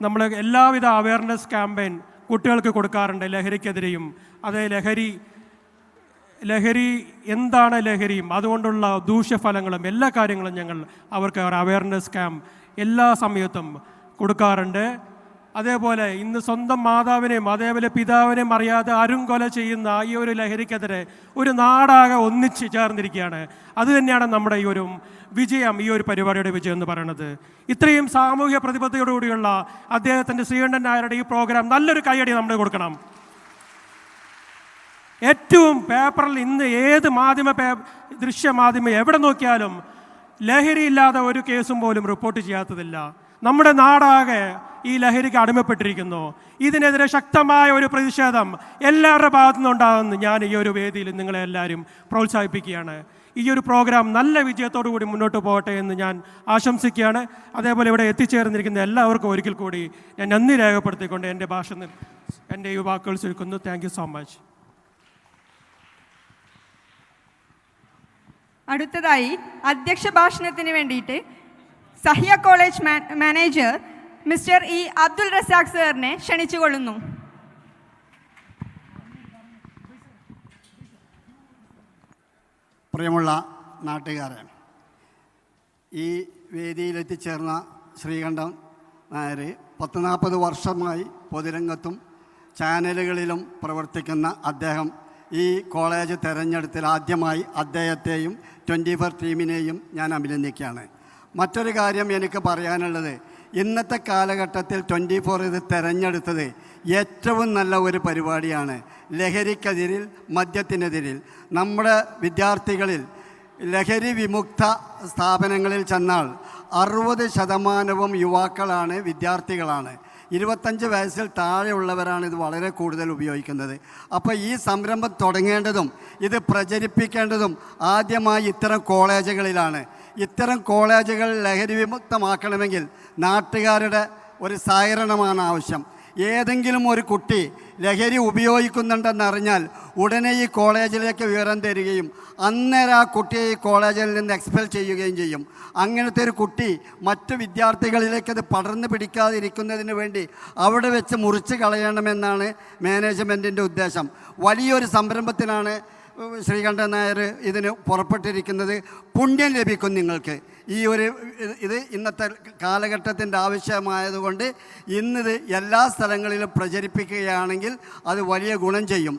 നമ്മൾ എല്ലാവിധ അവയർനെസ് ക്യാമ്പയിൻ കുട്ടികൾക്ക് കൊടുക്കാറുണ്ട്, ലഹരിക്കെതിരെയും. അതേ ലഹരി എന്താണ് ലഹരിയും അതുകൊണ്ടുള്ള ദൂഷ്യഫലങ്ങളും എല്ലാ കാര്യങ്ങളും ഞങ്ങൾ അവർക്ക് അവയർനെസ് ക്യാമ്പ് എല്ലാ സമയത്തും കൊടുക്കാറുണ്ട്. അതേപോലെ ഇന്ന് സ്വന്തം മാതാവിനെയും അതേപോലെ പിതാവിനെയും അറിയാതെ അരുംകൊല ചെയ്യുന്ന ഈ ഒരു ലഹരിക്കെതിരെ ഒരു നാടാകെ ഒന്നിച്ച് ചേർന്നിരിക്കുകയാണ്. അതുതന്നെയാണ് നമ്മുടെ ഈ ഒരു വിജയം, ഈ ഒരു പരിപാടിയുടെ വിജയം എന്ന് പറയുന്നത്. ഇത്രയും സാമൂഹ്യ പ്രതിബദ്ധതയോടുകൂടിയുള്ള അദ്ദേഹത്തിൻ്റെ ശ്രീകണ്ഠൻ നായരുടെ ഈ പ്രോഗ്രാം നല്ലൊരു കൈയടി നമ്മൾ കൊടുക്കണം. ഏറ്റവും പേപ്പറിൽ ഇന്ന് ഏത് ദൃശ്യമാധ്യമം എവിടെ നോക്കിയാലും ലഹരിയില്ലാതെ ഒരു കേസും പോലും റിപ്പോർട്ട് ചെയ്യാത്തതില്ല. നമ്മുടെ നാടാകെ ഈ ലഹരിക്ക് അടിമപ്പെട്ടിരിക്കുന്നു. ഇതിനെതിരെ ശക്തമായ ഒരു പ്രതിഷേധം എല്ലാവരുടെ ഭാഗത്തു നിന്നുണ്ടാകുമെന്ന് ഞാൻ ഈ ഒരു വേദിയിൽ നിങ്ങളെ എല്ലാവരും പ്രോത്സാഹിപ്പിക്കുകയാണ്. ഈ ഒരു പ്രോഗ്രാം നല്ല വിജയത്തോടു കൂടി മുന്നോട്ട് പോകട്ടെ എന്ന് ഞാൻ ആശംസിക്കുകയാണ്. അതേപോലെ ഇവിടെ എത്തിച്ചേർന്നിരിക്കുന്ന എല്ലാവർക്കും ഒരിക്കൽ കൂടി ഞാൻ നന്ദി രേഖപ്പെടുത്തിക്കൊണ്ട് എൻ്റെ ഈ വാക്കുകൾ ചുരുക്കുന്നു. Thank you so much. അടുത്തതായി അധ്യക്ഷ ഭാഷണത്തിന് വേണ്ടിയിട്ട് Sahya college manager mister E Abdul Razak സാറിനെ ക്ഷണിച്ചുകൊള്ളുന്നു. പ്രിയമുള്ള നാട്ടുകാരെ, ഈ വേദിയിലെത്തിച്ചേർന്ന ശ്രീകണ്ഠൻ നായർ 40 വർഷമായി പൊതുരംഗത്തും ചാനലുകളിലും പ്രവർത്തിക്കുന്ന അദ്ദേഹം ഈ കോളേജ് തെരഞ്ഞെടുത്തിൽ ആദ്യമായി അദ്ദേഹത്തെയും 24 ടീമിനെയും ഞാൻ അഭിനന്ദിക്കുകയാണ്. മറ്റൊരു കാര്യം എനിക്ക് പറയാനുള്ളത്, ഇന്നത്തെ കാലഘട്ടത്തിൽ 24 ഇത് തെരഞ്ഞെടുത്തത് ഏറ്റവും നല്ല ഒരു പരിപാടിയാണ്. ലഹരിക്കെതിരിൽ, മദ്യത്തിനെതിരിൽ നമ്മുടെ വിദ്യാർത്ഥികളിൽ ലഹരി വിമുക്ത സ്ഥാപനങ്ങളിൽ ചെന്നാൽ 60% യുവാക്കളാണ്, വിദ്യാർത്ഥികളാണ്. 25 വയസ്സിൽ താഴെയുള്ളവരാണ് ഇത് വളരെ കൂടുതൽ ഉപയോഗിക്കുന്നത്. അപ്പോൾ ഈ സംരംഭം തുടങ്ങേണ്ടതും ഇത് പ്രചരിപ്പിക്കേണ്ടതും ആദ്യമായി ഇത്തരം കോളേജുകളിലാണ്. ഇത്തരം കോളേജുകൾ ലഹരി വിമുക്തമാക്കണമെങ്കിൽ നാട്ടുകാരുടെ ഒരു സഹകരണമാണ് ആവശ്യം. ഏതെങ്കിലും ഒരു കുട്ടി ലഹരി ഉപയോഗിക്കുന്നുണ്ടെന്നറിഞ്ഞാൽ ഉടനെ ഈ കോളേജിലേക്ക് വിവരം തരികയും അന്നേരം ആ കുട്ടിയെ ഈ കോളേജിൽ നിന്ന് എക്സ്പെൽ ചെയ്യുകയും ചെയ്യും. അങ്ങനത്തെ ഒരു കുട്ടി മറ്റു വിദ്യാർത്ഥികളിലേക്ക് അത് പടർന്നു പിടിക്കാതിരിക്കുന്നതിന് വേണ്ടി അവിടെ വെച്ച് മുറിച്ച് കളയണമെന്നാണ് മാനേജ്മെൻറ്റിൻ്റെ ഉദ്ദേശം. വലിയൊരു സംരംഭത്തിനാണ് ശ്രീകണ്ഠൻ നായർ ഇതിന് പുറപ്പെട്ടിരിക്കുന്നത്. പുണ്യം ലഭിക്കും നിങ്ങൾക്ക്. ഇത് ഇന്നത്തെ കാലഘട്ടത്തിൻ്റെ ആവശ്യമായതുകൊണ്ട് ഇന്നിത് എല്ലാ സ്ഥലങ്ങളിലും പ്രചരിപ്പിക്കുകയാണെങ്കിൽ അത് വലിയ ഗുണം ചെയ്യും.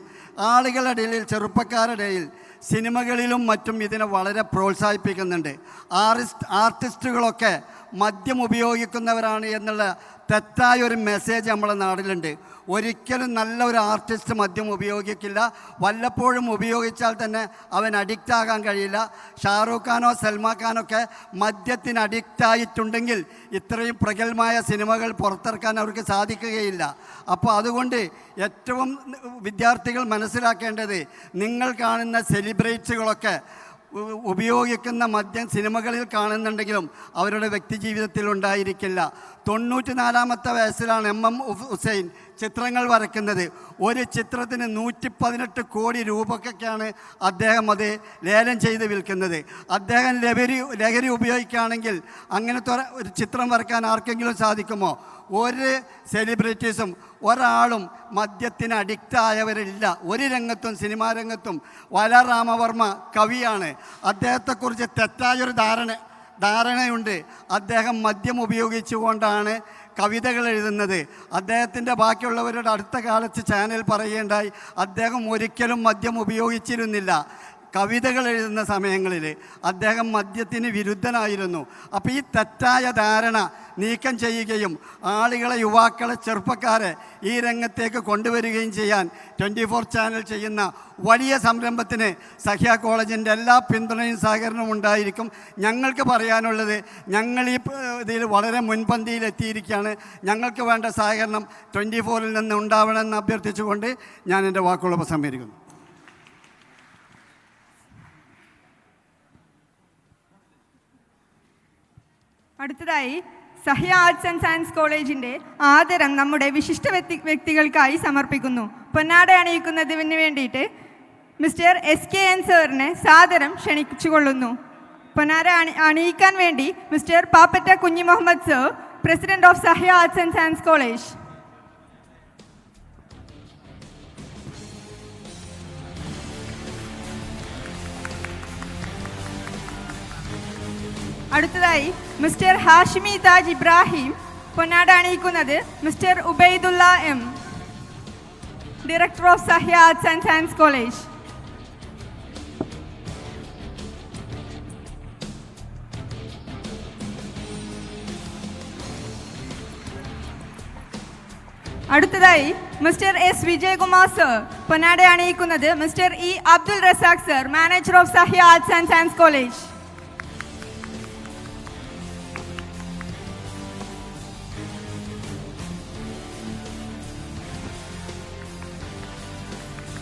ആളുകളുടെ ഇടയിൽ, ചെറുപ്പക്കാരുടെ ഇടയിൽ, സിനിമകളിലും മറ്റും ഇതിനെ വളരെ പ്രോത്സാഹിപ്പിക്കുന്നുണ്ട്. ആർട്ടിസ്റ്റുകളൊക്കെ മദ്യം ഉപയോഗിക്കുന്നവരാണ് എന്നുള്ള തെറ്റായൊരു മെസ്സേജ് നമ്മുടെ നാട്ടിലുണ്ട്. ഒരിക്കലും നല്ല ഒരു ആർട്ടിസ്റ്റ് മദ്യം ഉപയോഗിക്കില്ല. വല്ലപ്പോഴും ഉപയോഗിച്ചാൽ തന്നെ അവൻ അഡിക്റ്റ് ആകാൻ കഴിയില്ല. ഷാറൂഖ് ഖാനോ സൽമാൻ ഖാനൊക്കെ മദ്യത്തിന് അഡിക്റ്റായിട്ടുണ്ടെങ്കിൽ ഇത്രയും പ്രഗത്ഭമായ സിനിമകൾ പുറത്തിറക്കാൻ അവർക്ക് സാധിക്കുകയില്ല. അപ്പോൾ അതുകൊണ്ട് ഏറ്റവും വിദ്യാർത്ഥികൾ മനസ്സിലാക്കേണ്ടത്, നിങ്ങൾ കാണുന്ന സെലിബ്രിറ്റികളൊക്കെ ഉപയോഗിക്കുന്ന മദ്യം സിനിമകളിൽ കാണുന്നുണ്ടെങ്കിലും അവരുടെ വ്യക്തി ജീവിതത്തിൽ ഉണ്ടായിരിക്കില്ല. 94-ാമത്തെ വയസ്സിലാണ് MM ഹുസൈൻ ചിത്രങ്ങൾ വരയ്ക്കുന്നത്. ഒരു ചിത്രത്തിന് 118 കോടി രൂപയ്ക്കൊക്കെയാണ് അദ്ദേഹം അത് ലേലം ചെയ്ത് വിൽക്കുന്നത്. അദ്ദേഹം ലഹരി ഉപയോഗിക്കുകയാണെങ്കിൽ അങ്ങനത്തെ ഒരു ചിത്രം വരയ്ക്കാൻ ആർക്കെങ്കിലും സാധിക്കുമോ? ഒരു സെലിബ്രിറ്റീസും ഒരാളും മദ്യത്തിന് അഡിക്റ്റായവരില്ല ഒരു രംഗത്തും. സിനിമാ രംഗത്തും വലരാമവർമ്മ കവിയാണ്. അദ്ദേഹത്തെക്കുറിച്ച് തെറ്റായൊരു ധാരണയുണ്ട്. അദ്ദേഹം മദ്യം ഉപയോഗിച്ചുകൊണ്ടാണ് കവിതകൾ എഴുതുന്നത്. അദ്ദേഹത്തിൻ്റെ ബാക്കിയുള്ളവരുടെ അടുത്ത കാലത്ത് ചാനൽ പറയുകയുണ്ടായി, അദ്ദേഹം ഒരിക്കലും മദ്യം ഉപയോഗിച്ചിരുന്നില്ല. കവിതകൾ എഴുതുന്ന സമയങ്ങളിൽ അദ്ദേഹം മദ്യത്തിന് വിരുദ്ധനായിരുന്നു. അപ്പോൾ ഈ തെറ്റായ ധാരണ നീക്കം ചെയ്യുകയും ആളുകളെ, യുവാക്കളെ, ചെറുപ്പക്കാരെ ഈ രംഗത്തേക്ക് കൊണ്ടുവരികയും ചെയ്യാൻ 24 ചാനൽ ചെയ്യുന്ന വലിയ സംരംഭത്തിന് സഹ്യ കോളേജിൻ്റെ എല്ലാ പിന്തുണയും സഹകരണവും ഉണ്ടായിരിക്കും. ഞങ്ങൾക്ക് പറയാനുള്ളത്, ഞങ്ങൾ ഈ ഇതിൽ വളരെ മുൻപന്തിയിലെത്തിയിരിക്കുകയാണ്. ഞങ്ങൾക്ക് വേണ്ട സഹകരണം 24-ൽ നിന്ന് ഉണ്ടാവണമെന്ന് അഭ്യർത്ഥിച്ചുകൊണ്ട് ഞാൻ എൻ്റെ വാക്കുകൾ ഉപസംഹരിക്കുന്നു. അടുത്തതായി സഹ്യ ആർട്സ് ആൻഡ് സയൻസ് കോളേജിന്റെ ആദരം നമ്മുടെ വിശിഷ്ട വ്യക്തികൾക്കായി സമർപ്പിക്കുന്നു. പൊന്നാട അണിയിക്കുന്നതിന് വേണ്ടിയിട്ട് മിസ്റ്റർ SKN സാറിനെ സാദരം ക്ഷണിച്ചുകൊള്ളുന്നു. പൊന്നാട അണിയിക്കാൻ വേണ്ടി mister Pappatta Kunhi Muhammad sir, president of Sahya arts and science college. അടുത്തതായി മിസ്റ്റർ ഹാഷിമി താജ് ഇബ്രാഹിം. പൊന്നാട അണിയിക്കുന്നത് mister Ubaidulla M, director of Sahya arts and science college. അടുത്തതായി മിസ്റ്റർ S വിജയകുമാർ സർ. പൊന്നാട അണിയിക്കുന്നത് mister E Abdul Razak sir, manager of Sahya arts and science college.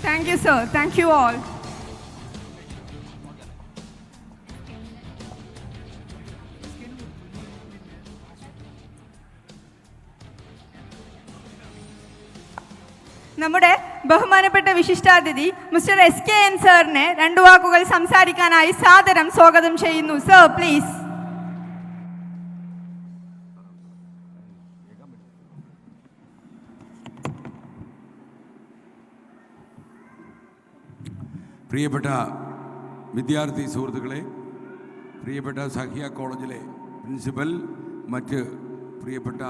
Thank you, sir. Thank you all. നമ്മുടെ ബഹുമാനപ്പെട്ട വിശിഷ്ടാതിഥി mister SKN സാറിനെ 2 വാക്കുകൾ സംസാരിക്കാനായി സാദരം സ്വാഗതം ചെയ്യുന്നു. Sir, please. പ്രിയപ്പെട്ട വിദ്യാർത്ഥി സുഹൃത്തുക്കളെ, പ്രിയപ്പെട്ട സഹ്യ കോളേജിലെ പ്രിൻസിപ്പൽ, മറ്റ് പ്രിയപ്പെട്ട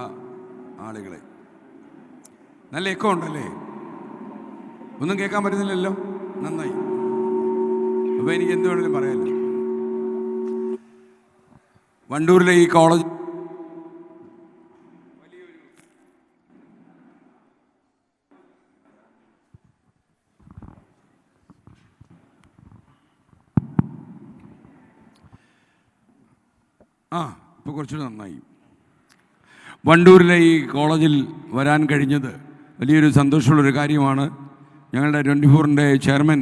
ആളുകളെ, നല്ല എക്കോ ഉണ്ടല്ലേ? ഒന്നും കേൾക്കാൻ പറ്റുന്നില്ലല്ലോ? നന്നായി. അപ്പോൾ എനിക്ക് എന്ത് വേണമെങ്കിലും പറയാമല്ലോ. വണ്ടൂരിലെ ഈ കോളേജ് ഇപ്പോൾ കുറച്ചുകൂടി നന്നായി. വണ്ടൂരിലെ ഈ കോളേജിൽ വരാൻ കഴിഞ്ഞത് വലിയൊരു സന്തോഷമുള്ളൊരു കാര്യമാണ്. ഞങ്ങളുടെ 24-ൻ്റെ ചെയർമാൻ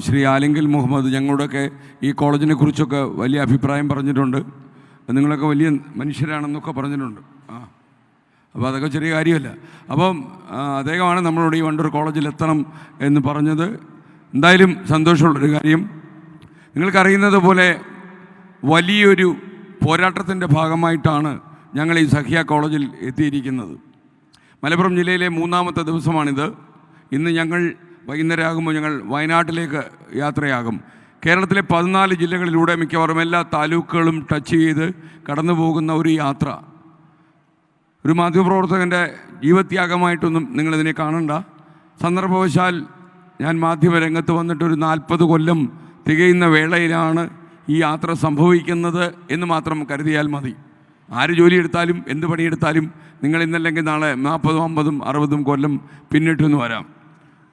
ശ്രീ ആലിംഗൽ മുഹമ്മദ് ഞങ്ങളോടൊക്കെ ഈ കോളേജിനെ കുറിച്ചൊക്കെ വലിയ അഭിപ്രായം പറഞ്ഞിട്ടുണ്ട്. നിങ്ങളൊക്കെ വലിയ മനുഷ്യരാണെന്നൊക്കെ പറഞ്ഞിട്ടുണ്ട്. അപ്പോൾ അതൊക്കെ ചെറിയ കാര്യമല്ല. അപ്പം അദ്ദേഹമാണ് നമ്മളോട് ഈ വണ്ടൂർ കോളേജിൽ എത്തണം എന്ന് പറഞ്ഞത്. എന്തായാലും സന്തോഷമുള്ളൊരു കാര്യം. നിങ്ങൾക്കറിയുന്നത് പോലെ വലിയൊരു പോരാട്ടത്തിൻ്റെ ഭാഗമായിട്ടാണ് ഞങ്ങൾ ഈ സഹ്യ കോളേജിൽ എത്തിയിരിക്കുന്നത്. മലപ്പുറം ജില്ലയിലെ 3-ാമത്തെ ദിവസമാണിത്. ഇന്ന് ഞങ്ങൾ വൈകുന്നേരം ആകുമ്പോൾ ഞങ്ങൾ വയനാട്ടിലേക്ക് യാത്രയാകും. കേരളത്തിലെ 14 ജില്ലകളിലൂടെ മിക്കവാറും എല്ലാ താലൂക്കുകളും ടച്ച് ചെയ്ത് കടന്നു പോകുന്ന ഒരു യാത്ര. ഒരു മാധ്യമപ്രവർത്തകൻ്റെ ജീവത്യാഗമായിട്ടൊന്നും നിങ്ങളിതിനെ കാണണ്ട. സന്ദർഭവശാൽ ഞാൻ മാധ്യമരംഗത്ത് വന്നിട്ട് ഒരു 40 കൊല്ലം തികയുന്ന വേളയിലാണ് ഈ യാത്ര സംഭവിക്കുന്നത് എന്ന് മാത്രം കരുതിയാൽ മതി. ആര് ജോലിയെടുത്താലും എന്ത് പണിയെടുത്താലും നിങ്ങൾ ഇന്നല്ലെങ്കിൽ നാളെ 40, 50, 60 കൊല്ലം പിന്നിട്ടെന്ന് വരാം.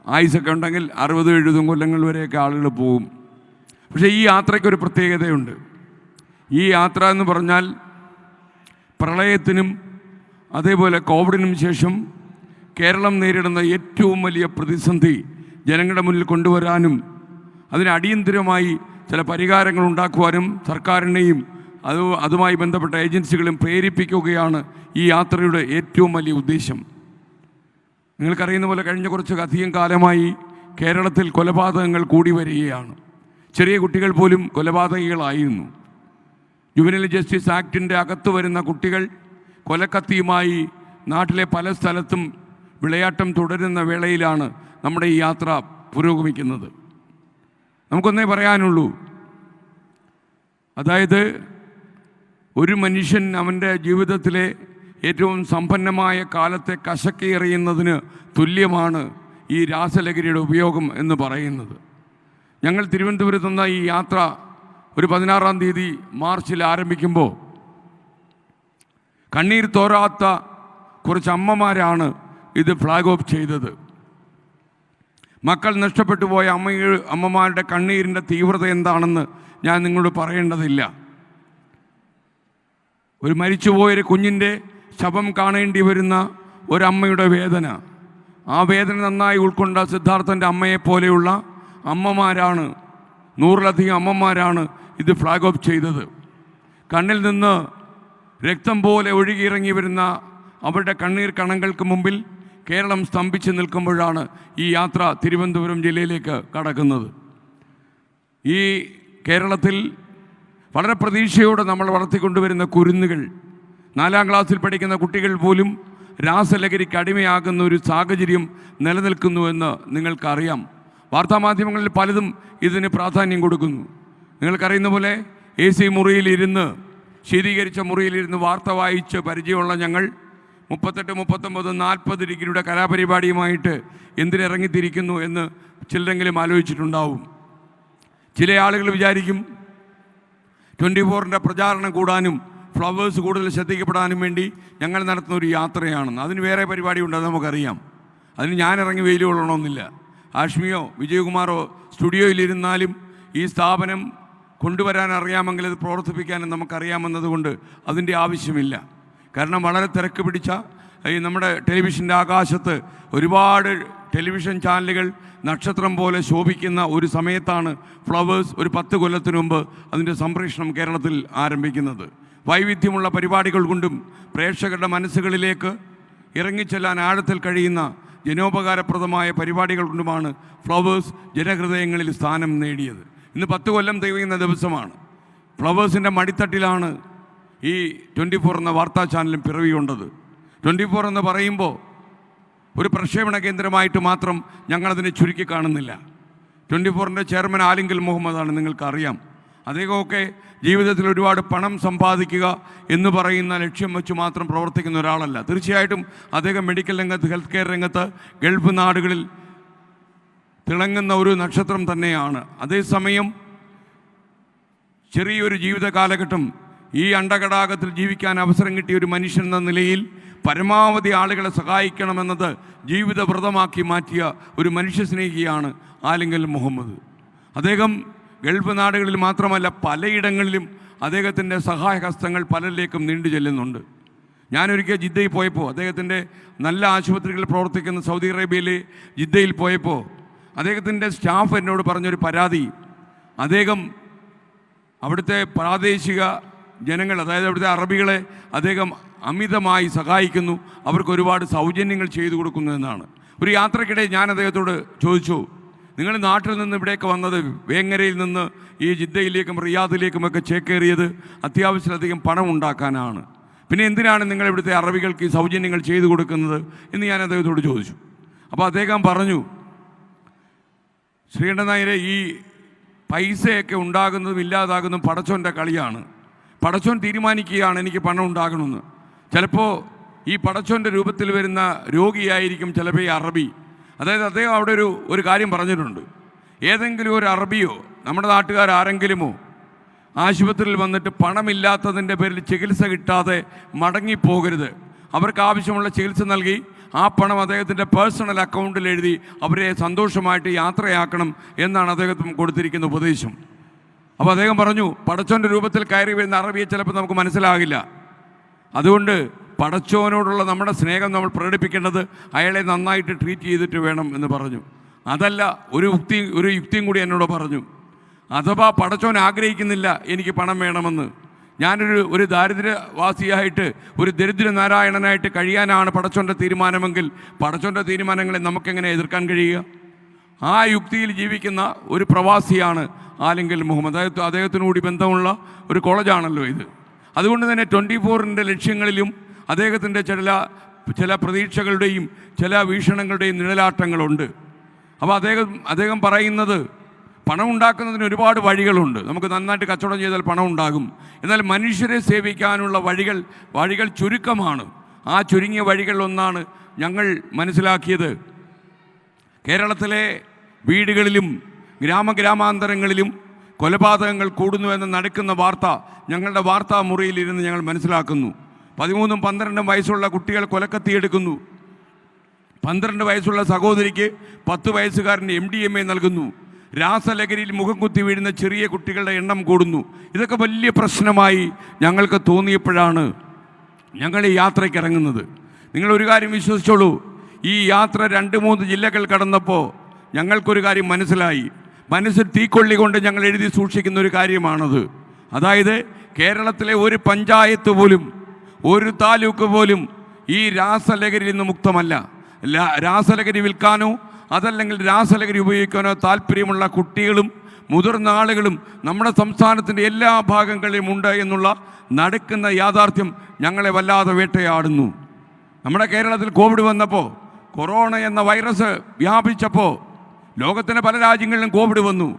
ആയുസൊക്കെ ഉണ്ടെങ്കിൽ 60, 70 കൊല്ലങ്ങൾ വരെയൊക്കെ ആളുകൾ പോകും. പക്ഷേ ഈ യാത്രയ്ക്കൊരു പ്രത്യേകതയുണ്ട്. ഈ യാത്ര എന്ന് പറഞ്ഞാൽ പ്രളയത്തിനും അതേപോലെ കോവിഡിനും ശേഷം കേരളം നേരിടുന്ന ഏറ്റവും വലിയ പ്രതിസന്ധി ജനങ്ങളുടെ മുന്നിൽ കൊണ്ടുവരാനും അതിന് അടിയന്തിരമായി ചില പരിഹാരങ്ങൾ ഉണ്ടാക്കുവാനും സർക്കാരിനെയും അതുമായി ബന്ധപ്പെട്ട ഏജൻസികളും പ്രേരിപ്പിക്കുകയാണ് ഈ യാത്രയുടെ ഏറ്റവും വലിയ ഉദ്ദേശം. നിങ്ങൾക്കറിയുന്ന പോലെ കഴിഞ്ഞ കുറച്ചധികം കാലമായി കേരളത്തിൽ കൊലപാതകങ്ങൾ കൂടി വരികയാണ്. ചെറിയ കുട്ടികൾ പോലും കൊലപാതകികളായിരുന്നു. ജുവനൈൽ ജസ്റ്റിസ് ആക്ടിൻ്റെ അകത്ത് വരുന്ന കുട്ടികൾ കൊലക്കത്തിയുമായി നാട്ടിലെ പല സ്ഥലത്തും വിളയാട്ടം തുടരുന്ന വേളയിലാണ് നമ്മുടെ ഈ യാത്ര പുരോഗമിക്കുന്നത്. നമുക്കൊന്നേ പറയാനുള്ളൂ, അതായത് ഒരു മനുഷ്യൻ അവൻ്റെ ജീവിതത്തിലെ ഏറ്റവും സമ്പന്നമായ കാലത്തെ കശക്കി എറിയുന്നതിന് തുല്യമാണ് ഈ രാസലഹരിയുടെ ഉപയോഗം എന്ന് പറയുന്നത്. ഞങ്ങൾ തിരുവനന്തപുരത്ത് നിന്ന് ഈ യാത്ര ഒരു 16-ാം തീയതി മാർച്ചിൽ ആരംഭിക്കുമ്പോൾ കണ്ണീർ തോരാത്ത കുറച്ച് അമ്മമാരാണ് ഇത് ഫ്ലാഗ് ഓഫ് ചെയ്തത്. മക്കൾ നഷ്ടപ്പെട്ടു പോയ അമ്മമാരുടെ കണ്ണീരിൻ്റെ തീവ്രത എന്താണെന്ന് ഞാൻ നിങ്ങളോട് പറയേണ്ടതില്ല. ഒരു മരിച്ചുപോയൊരു കുഞ്ഞിൻ്റെ ശവം കാണേണ്ടി വരുന്ന ഒരമ്മയുടെ വേദന, ആ വേദന നന്നായി ഉൾക്കൊണ്ട സിദ്ധാർത്ഥൻ്റെ അമ്മയെപ്പോലെയുള്ള അമ്മമാരാണ്, 100-ലധികം അമ്മമാരാണ് ഇത് ഫ്ലാഗ് ഓഫ് ചെയ്തത്. കണ്ണിൽ നിന്ന് രക്തം പോലെ ഒഴുകിയിറങ്ങി വരുന്ന അവരുടെ കണ്ണീർ കണങ്ങൾക്ക് മുമ്പിൽ കേരളം സ്തംഭിച്ച് നിൽക്കുമ്പോഴാണ് ഈ യാത്ര തിരുവനന്തപുരം ജില്ലയിലേക്ക് കടക്കുന്നത്. ഈ കേരളത്തിൽ വളരെ പ്രതീക്ഷയോടെ നമ്മൾ വളർത്തിക്കൊണ്ടുവരുന്ന കുരുന്നുകൾ, 4-ാം ക്ലാസ്സിൽ പഠിക്കുന്ന കുട്ടികൾ പോലും രാസലഹരിക്ക് അടിമയാകുന്ന ഒരു സാഹചര്യം നിലനിൽക്കുന്നുവെന്ന് നിങ്ങൾക്കറിയാം. വാർത്താമാധ്യമങ്ങളിൽ പലതും ഇതിന് പ്രാധാന്യം കൊടുക്കുന്നു. നിങ്ങൾക്കറിയുന്ന പോലെ AC മുറിയിലിരുന്ന്, ശീതീകരിച്ച മുറിയിലിരുന്ന് വാർത്ത വായിച്ച് പരിചയമുള്ള ഞങ്ങൾ 38, 39, 40 ഡിഗ്രിയുടെ കലാപരിപാടിയുമായിട്ട് എന്തിനിറങ്ങിത്തിരിക്കുന്നു എന്ന് ചിലരെങ്കിലും ആലോചിച്ചിട്ടുണ്ടാവും. ചില ആളുകൾ വിചാരിക്കും 24-ൻ്റെ പ്രചാരണം കൂടാനും ഫ്ലവേഴ്സ് കൂടുതൽ ശ്രദ്ധിക്കപ്പെടാനും വേണ്ടി ഞങ്ങൾ നടത്തുന്ന ഒരു യാത്രയാണെന്ന്. അതിന് വേറെ പരിപാടി ഉണ്ടെന്ന് നമുക്കറിയാം. അതിന് ഞാനിറങ്ങി വെയിൽ കൊള്ളണമെന്നില്ല. ആഷ്മിയോ വിജയകുമാറോ സ്റ്റുഡിയോയിലിരുന്നാലും ഈ സ്ഥാപനം കൊണ്ടുവരാൻ അറിയാമെങ്കിൽ അത് പ്രവർത്തിപ്പിക്കാനും നമുക്കറിയാമെന്നതുകൊണ്ട് അതിൻ്റെ ആവശ്യമില്ല. കാരണം വളരെ തിരക്ക് പിടിച്ച ഈ നമ്മുടെ ടെലിവിഷൻ്റെ ആകാശത്ത് ഒരുപാട് ടെലിവിഷൻ ചാനലുകൾ നക്ഷത്രം പോലെ ശോഭിക്കുന്ന ഒരു സമയത്താണ് ഫ്ലവേഴ്സ് ഒരു 10 കൊല്ലത്തിനു മുമ്പ് അതിൻ്റെ സംപ്രേഷണം കേരളത്തിൽ ആരംഭിക്കുന്നത്. വൈവിധ്യമുള്ള പരിപാടികൾ കൊണ്ടും പ്രേക്ഷകരുടെ മനസ്സുകളിലേക്ക് ഇറങ്ങിച്ചെല്ലാൻ ആഴത്തിൽ കഴിയുന്ന ജനോപകാരപ്രദമായ പരിപാടികൾ കൊണ്ടുമാണ് ഫ്ലവേഴ്സ് ജനഹൃദയങ്ങളിൽ സ്ഥാനം നേടിയത്. ഇന്ന് 10 കൊല്ലം തികയുന്ന ദിവസമാണ്. ഫ്ലവേഴ്സിൻ്റെ മടിത്തട്ടിലാണ് ഈ 24 എന്ന വാർത്താ ചാനലും പിറവിയുണ്ടത്. 24 എന്ന് പറയുമ്പോൾ ഒരു പ്രക്ഷേപണ കേന്ദ്രമായിട്ട് മാത്രം ഞങ്ങളതിനെ ചുരുക്കി കാണുന്നില്ല. 24-ൻ്റെ ചെയർമാൻ ആലിങ്കൽ മുഹമ്മദാണ്, നിങ്ങൾക്കറിയാം. അദ്ദേഹമൊക്കെ ജീവിതത്തിൽ ഒരുപാട് പണം സമ്പാദിക്കുക എന്ന് പറയുന്ന ലക്ഷ്യം വെച്ച് മാത്രം പ്രവർത്തിക്കുന്ന ഒരാളല്ല. തീർച്ചയായിട്ടും അദ്ദേഹം മെഡിക്കൽ രംഗത്ത്, ഹെൽത്ത് കെയർ രംഗത്ത്, ഗൾഫ് നാടുകളിൽ തിളങ്ങുന്ന ഒരു നക്ഷത്രം തന്നെയാണ്. അതേസമയം ചെറിയൊരു ജീവിത കാലഘട്ടം ഈ അണ്ടകടാകത്തിൽ ജീവിക്കാൻ അവസരം കിട്ടിയ ഒരു മനുഷ്യൻ എന്ന നിലയിൽ പരമാവധി ആളുകളെ സഹായിക്കണമെന്നത് ജീവിതവ്രതമാക്കി മാറ്റിയ ഒരു മനുഷ്യസ്നേഹിയാണ് ആലിങ്കൽ മുഹമ്മദ്. അദ്ദേഹം ഗൾഫ് നാടുകളിൽ മാത്രമല്ല പലയിടങ്ങളിലും അദ്ദേഹത്തിൻ്റെ സഹായഹസ്തങ്ങൾ പലരിലേക്കും നീണ്ടു ചെല്ലുന്നുണ്ട്. ഞാനൊരിക്കൽ ജിദ്ദയിൽ പോയപ്പോൾ, അദ്ദേഹത്തിൻ്റെ നല്ല ആശുപത്രികളിൽ പ്രവർത്തിക്കുന്ന സൗദി അറേബ്യയിലെ ജിദ്ദയിൽ പോയപ്പോൾ അദ്ദേഹത്തിൻ്റെ സ്റ്റാഫ് എന്നോട് പറഞ്ഞൊരു പരാതി, അദ്ദേഹം അവിടുത്തെ പ്രാദേശിക ജനങ്ങൾ, അതായത് അവിടുത്തെ അറബികളെ അദ്ദേഹം അമിതമായി സഹായിക്കുന്നു, അവർക്ക് ഒരുപാട് സൗജന്യങ്ങൾ ചെയ്തു കൊടുക്കുന്നു എന്നാണ്. ഒരു യാത്രക്കിടെ ഞാൻ അദ്ദേഹത്തോട് ചോദിച്ചു, നിങ്ങൾ നാട്ടിൽ നിന്ന് ഇവിടേക്ക് വന്നത്, വേങ്ങരയിൽ നിന്ന് ഈ ജിദ്ദയിലേക്കും റിയാദിലേക്കുമൊക്കെ ചേക്കേറിയത് അത്യാവശ്യത്തിലധികം പണം ഉണ്ടാക്കാനാണ്, പിന്നെ എന്തിനാണ് നിങ്ങൾ ഇവിടുത്തെ അറബികൾക്ക് ഈ സൗജന്യങ്ങൾ ചെയ്തു കൊടുക്കുന്നത് എന്ന് ഞാൻ അദ്ദേഹത്തോട് ചോദിച്ചു. അപ്പോൾ അദ്ദേഹം പറഞ്ഞു, ശ്രീകണ്ഠൻ നായരെ, ഈ പൈസയൊക്കെ ഉണ്ടാകുന്നതും ഇല്ലാതാകുന്നതും പടച്ചോൻ്റെ കളിയാണ്. പടച്ചോൻ തീരുമാനിക്കുകയാണ് എനിക്ക് പണം ഉണ്ടാകണമെന്ന്. ചിലപ്പോൾ ഈ പടച്ചോൻ്റെ രൂപത്തിൽ വരുന്ന രോഗിയായിരിക്കും ചിലപ്പോൾ ഈ അറബി. അതായത് അദ്ദേഹം അവിടെ ഒരു കാര്യം പറഞ്ഞിട്ടുണ്ട്. ഏതെങ്കിലും ഒരു അറബിയോ നമ്മുടെ നാട്ടുകാർ ആരെങ്കിലുമോ ആശുപത്രിയിൽ വന്നിട്ട് പണമില്ലാത്തതിൻ്റെ പേരിൽ ചികിത്സ കിട്ടാതെ മടങ്ങിപ്പോകരുത്. അവർക്ക് ആവശ്യമുള്ള ചികിത്സ നൽകി ആ പണം അദ്ദേഹത്തിൻ്റെ പേഴ്സണൽ അക്കൗണ്ടിൽ എഴുതി അവരെ സന്തോഷമായിട്ട് യാത്രയാക്കണം എന്നാണ് അദ്ദേഹത്തിന് കൊടുത്തിരിക്കുന്ന ഉപദേശം. അപ്പോൾ അദ്ദേഹം പറഞ്ഞു, പടച്ചോൻ്റെ രൂപത്തിൽ കയറി വരുന്ന അറബിയെ ചിലപ്പോൾ നമുക്ക് മനസ്സിലാകില്ല. അതുകൊണ്ട് പടച്ചോനോടുള്ള നമ്മുടെ സ്നേഹം നമ്മൾ പ്രകടിപ്പിക്കേണ്ടത് അയാളെ നന്നായിട്ട് ട്രീറ്റ് ചെയ്തിട്ട് വേണം എന്ന് പറഞ്ഞു. അതല്ല, ഒരു യുക്തിയും കൂടി എന്നോട് പറഞ്ഞു. അഥവാ പടച്ചോൻ ആഗ്രഹിക്കുന്നില്ല എനിക്ക് പണം വേണമെന്ന്, ഞാനൊരു ദാരിദ്ര്യവാസിയായിട്ട് ഒരു ദരിദ്രനാരായണനായിട്ട് കഴിയാനാണ് പടച്ചോൻ്റെ തീരുമാനമെങ്കിൽ പടച്ചോൻ്റെ തീരുമാനങ്ങളെ നമുക്കെങ്ങനെ എതിർക്കാൻ കഴിയുക? ആ യുക്തിയിൽ ജീവിക്കുന്ന ഒരു പ്രവാസിയാണ് ആലിങ്കൽ മുഹമ്മദ്. അദ്ദേഹത്തിനുകൂടി ബന്ധമുള്ള ഒരു കോളേജാണല്ലോ ഇത്. അതുകൊണ്ട് തന്നെ 24-ൻ്റെ ലക്ഷ്യങ്ങളിലും അദ്ദേഹത്തിൻ്റെ ചില പ്രതീക്ഷകളുടെയും ചില വീക്ഷണങ്ങളുടെയും നിഴലാട്ടങ്ങളുണ്ട്. അപ്പോൾ അദ്ദേഹം പറയുന്നത് പണം ഉണ്ടാക്കുന്നതിന് ഒരുപാട് വഴികളുണ്ട്. നമുക്ക് നന്നായിട്ട് കച്ചവടം ചെയ്താൽ പണം ഉണ്ടാകും. എന്നാൽ മനുഷ്യരെ സേവിക്കാനുള്ള വഴികൾ ചുരുക്കമാണ്. ആ ചുരുങ്ങിയ വഴികളിലൊന്നാണ് ഞങ്ങൾ മനസ്സിലാക്കിയത്. കേരളത്തിലെ വീടുകളിലും ഗ്രാമാന്തരങ്ങളിലും കൊലപാതകങ്ങൾ കൂടുന്നുവെന്ന് നടക്കുന്ന വാർത്ത ഞങ്ങളുടെ വാർത്താ മുറിയിലിരുന്ന് ഞങ്ങൾ മനസ്സിലാക്കുന്നു. 13-12 വയസ്സുള്ള കുട്ടികൾ കൊലക്കത്തിയെടുക്കുന്നു. 12 വയസ്സുള്ള സഹോദരിക്ക് 10 വയസ്സുകാരൻ MDMA നൽകുന്നു. രാസലഹരിയിൽ മുഖം കുത്തി വീഴുന്ന ചെറിയ കുട്ടികളുടെ എണ്ണം കൂടുന്നു. ഇതൊക്കെ വലിയ പ്രശ്നമായി ഞങ്ങൾക്ക് തോന്നിയപ്പോഴാണ് ഞങ്ങൾ ഈ യാത്രയ്ക്ക് ഇറങ്ങുന്നത്. നിങ്ങളൊരു കാര്യം വിശ്വസിച്ചോളൂ, ഈ യാത്ര 2-3 ജില്ലകൾ കടന്നപ്പോൾ ഞങ്ങൾക്കൊരു കാര്യം മനസ്സിലായി. മനസ്സിൽ തീക്കൊള്ളി കൊണ്ട് ഞങ്ങൾ എഴുതി സൂക്ഷിക്കുന്ന ഒരു കാര്യമാണത്. അതായത് കേരളത്തിലെ ഒരു പഞ്ചായത്ത് പോലും ഒരു താലൂക്ക് പോലും ഈ രാസലഹരിയിൽ നിന്ന് മുക്തമല്ല. രാസലഹരി വിൽക്കാനോ അതല്ലെങ്കിൽ രാസലഹരി ഉപയോഗിക്കാനോ താല്പര്യമുള്ള കുട്ടികളും മുതിർന്ന ആളുകളും നമ്മുടെ സംസ്ഥാനത്തിൻ്റെ എല്ലാ ഭാഗങ്ങളിലും ഉണ്ട് എന്നുള്ള നടക്കുന്ന യാഥാർത്ഥ്യം ഞങ്ങളെ വല്ലാതെ വേട്ടയാടുന്നു. നമ്മുടെ കേരളത്തിൽ കോവിഡ് വന്നപ്പോൾ, കൊറോണ എന്ന വൈറസ് വ്യാപിച്ചപ്പോൾ ലോകത്തിൻ്റെ പല രാജ്യങ്ങളിലും കോവിഡ് വന്നു.